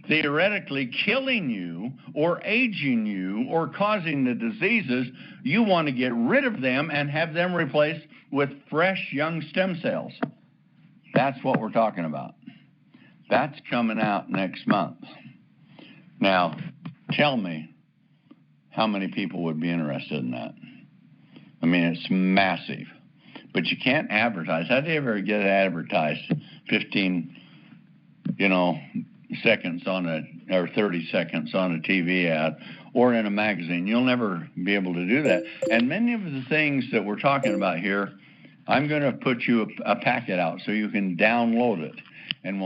theoretically killing you or aging you or causing the diseases, you want to get rid of them and have them replaced with fresh young stem cells. That's what we're talking about. That's coming out next month. Now, tell me how many people would be interested in that. I mean, it's massive. But you can't advertise. How do you ever get it advertised 15, seconds or 30 seconds on a TV ad or in a magazine? You'll never be able to do that. And many of the things that we're talking about here, I'm going to put you a packet out so you can download it. And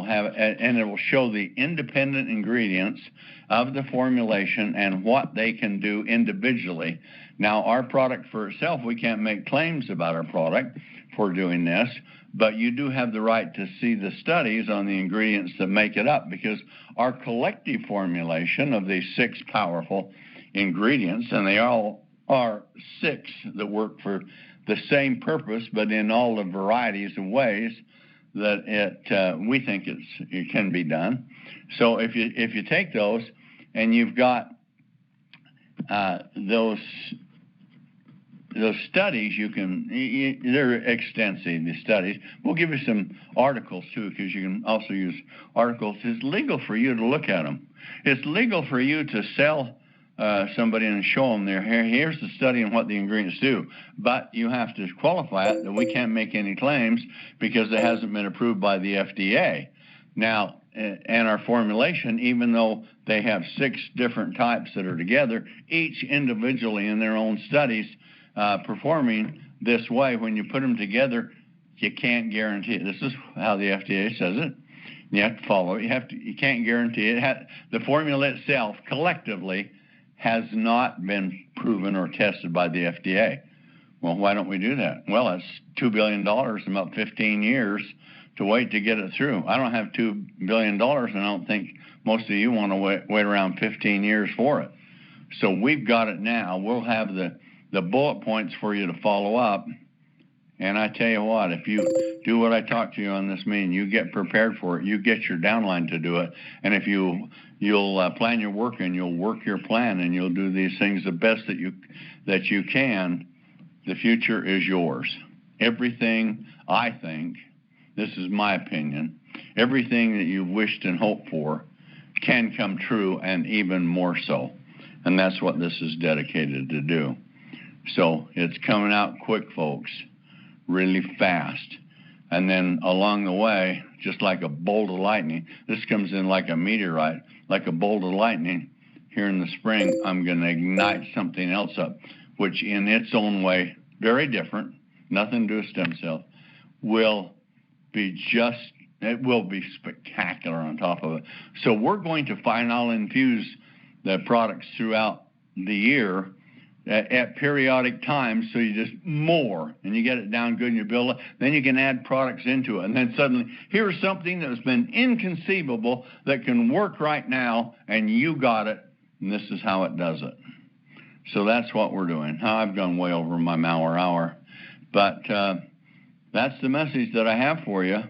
it will show the independent ingredients of the formulation and what they can do individually. Now, our product for itself, we can't make claims about our product for doing this, but you do have the right to see the studies on the ingredients that make it up, because our collective formulation of these 6 powerful ingredients, and they all are 6 that work for the same purpose, but in all the varieties of ways that we think it can be done. So if you take those and you've got those studies, they're extensive, the studies. We'll give you some articles too, because you can also use articles. It's legal for you to look at them. It's legal for you to sell somebody and show them here's the study and what the ingredients do, but you have to qualify it that we can't make any claims because it hasn't been approved by the FDA. Now, and our formulation, even though they have 6 different types that are together, each individually in their own studies performing this way, when you put them together, you can't guarantee it. This is how the FDA says it. You have to follow it. You can't guarantee it. The formula itself collectively has not been proven or tested by the FDA. Well, why don't we do that? Well, it's $2 billion in about 15 years to wait to get it through. I don't have $2 billion, and I don't think most of you want to wait around 15 years for it. So we've got it now. We'll have the bullet points for you to follow up. And I tell you what, if you do what I talked to you on this meeting, you get prepared for it, you get your downline to do it, and if you'll plan your work and you'll work your plan and you'll do these things the best that you can, the future is yours. Everything, I think, this is my opinion, everything that you've wished and hoped for can come true, and even more so. And that's what this is dedicated to do. So it's coming out quick, folks, really fast. And then along the way, just like a bolt of lightning, this comes in like a meteorite, like a bolt of lightning. Here in the spring, I'm going to ignite something else up, which in its own way, very different, nothing to do with stem cells, will be it will be spectacular on top of it. So we're going to find I'll infuse the products throughout the year at periodic times, so you just more, and you get it down good and you build it. Then you can add products into it, and then suddenly here's something that has been inconceivable that can work right now, and you got it, and this is how it does it. So that's what we're doing. I've gone way over my Mower hour, but that's the message that I have for you.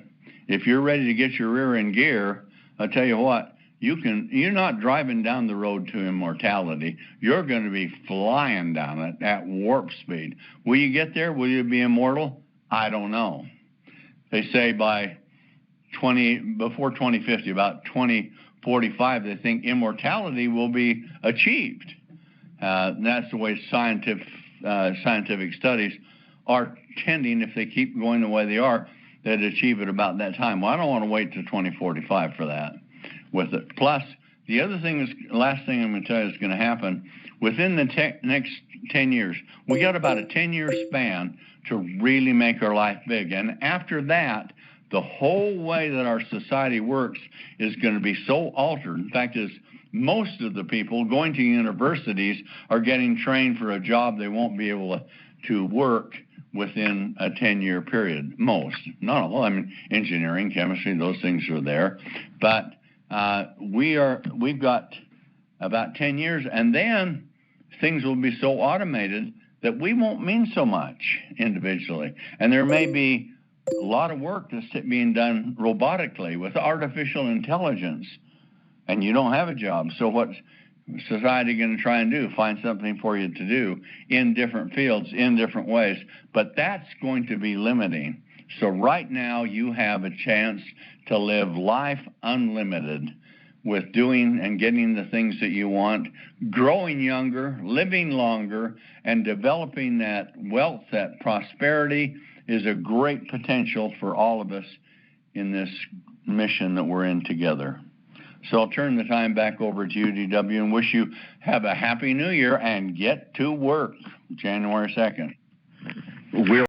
If you're ready to get your rear in gear, I'll tell you what, you're not driving down the road to immortality. You're going to be flying down it at warp speed. Will you get there? Will you be immortal? I don't know. They say before 2050, about 2045, they think immortality will be achieved. That's the way scientific studies are tending, if they keep going the way they are, they'd achieve it about that time. Well, I don't want to wait till 2045 for that with it. Plus, the other thing last thing I'm going to tell you is going to happen within the next 10 years. We got about a 10-year span to really make our life big. And after that, the whole way that our society works is going to be so altered. In fact, most of the people going to universities are getting trained for a job they won't be able to work within a 10-year period. Most, not all. I mean, engineering, chemistry, those things are there. But we've got about 10 years, and then things will be so automated that we won't mean so much individually. And there may be a lot of work that's being done robotically with artificial intelligence, and you don't have a job. So what's society going to try and do? Find something for you to do in different fields, in different ways. But that's going to be limiting. So right now you have a chance to live life unlimited with doing and getting the things that you want, growing younger, living longer, and developing that wealth, that prosperity is a great potential for all of us in this mission that we're in together. So I'll turn the time back over to you, DW, and wish you have a happy new year and get to work January 2nd.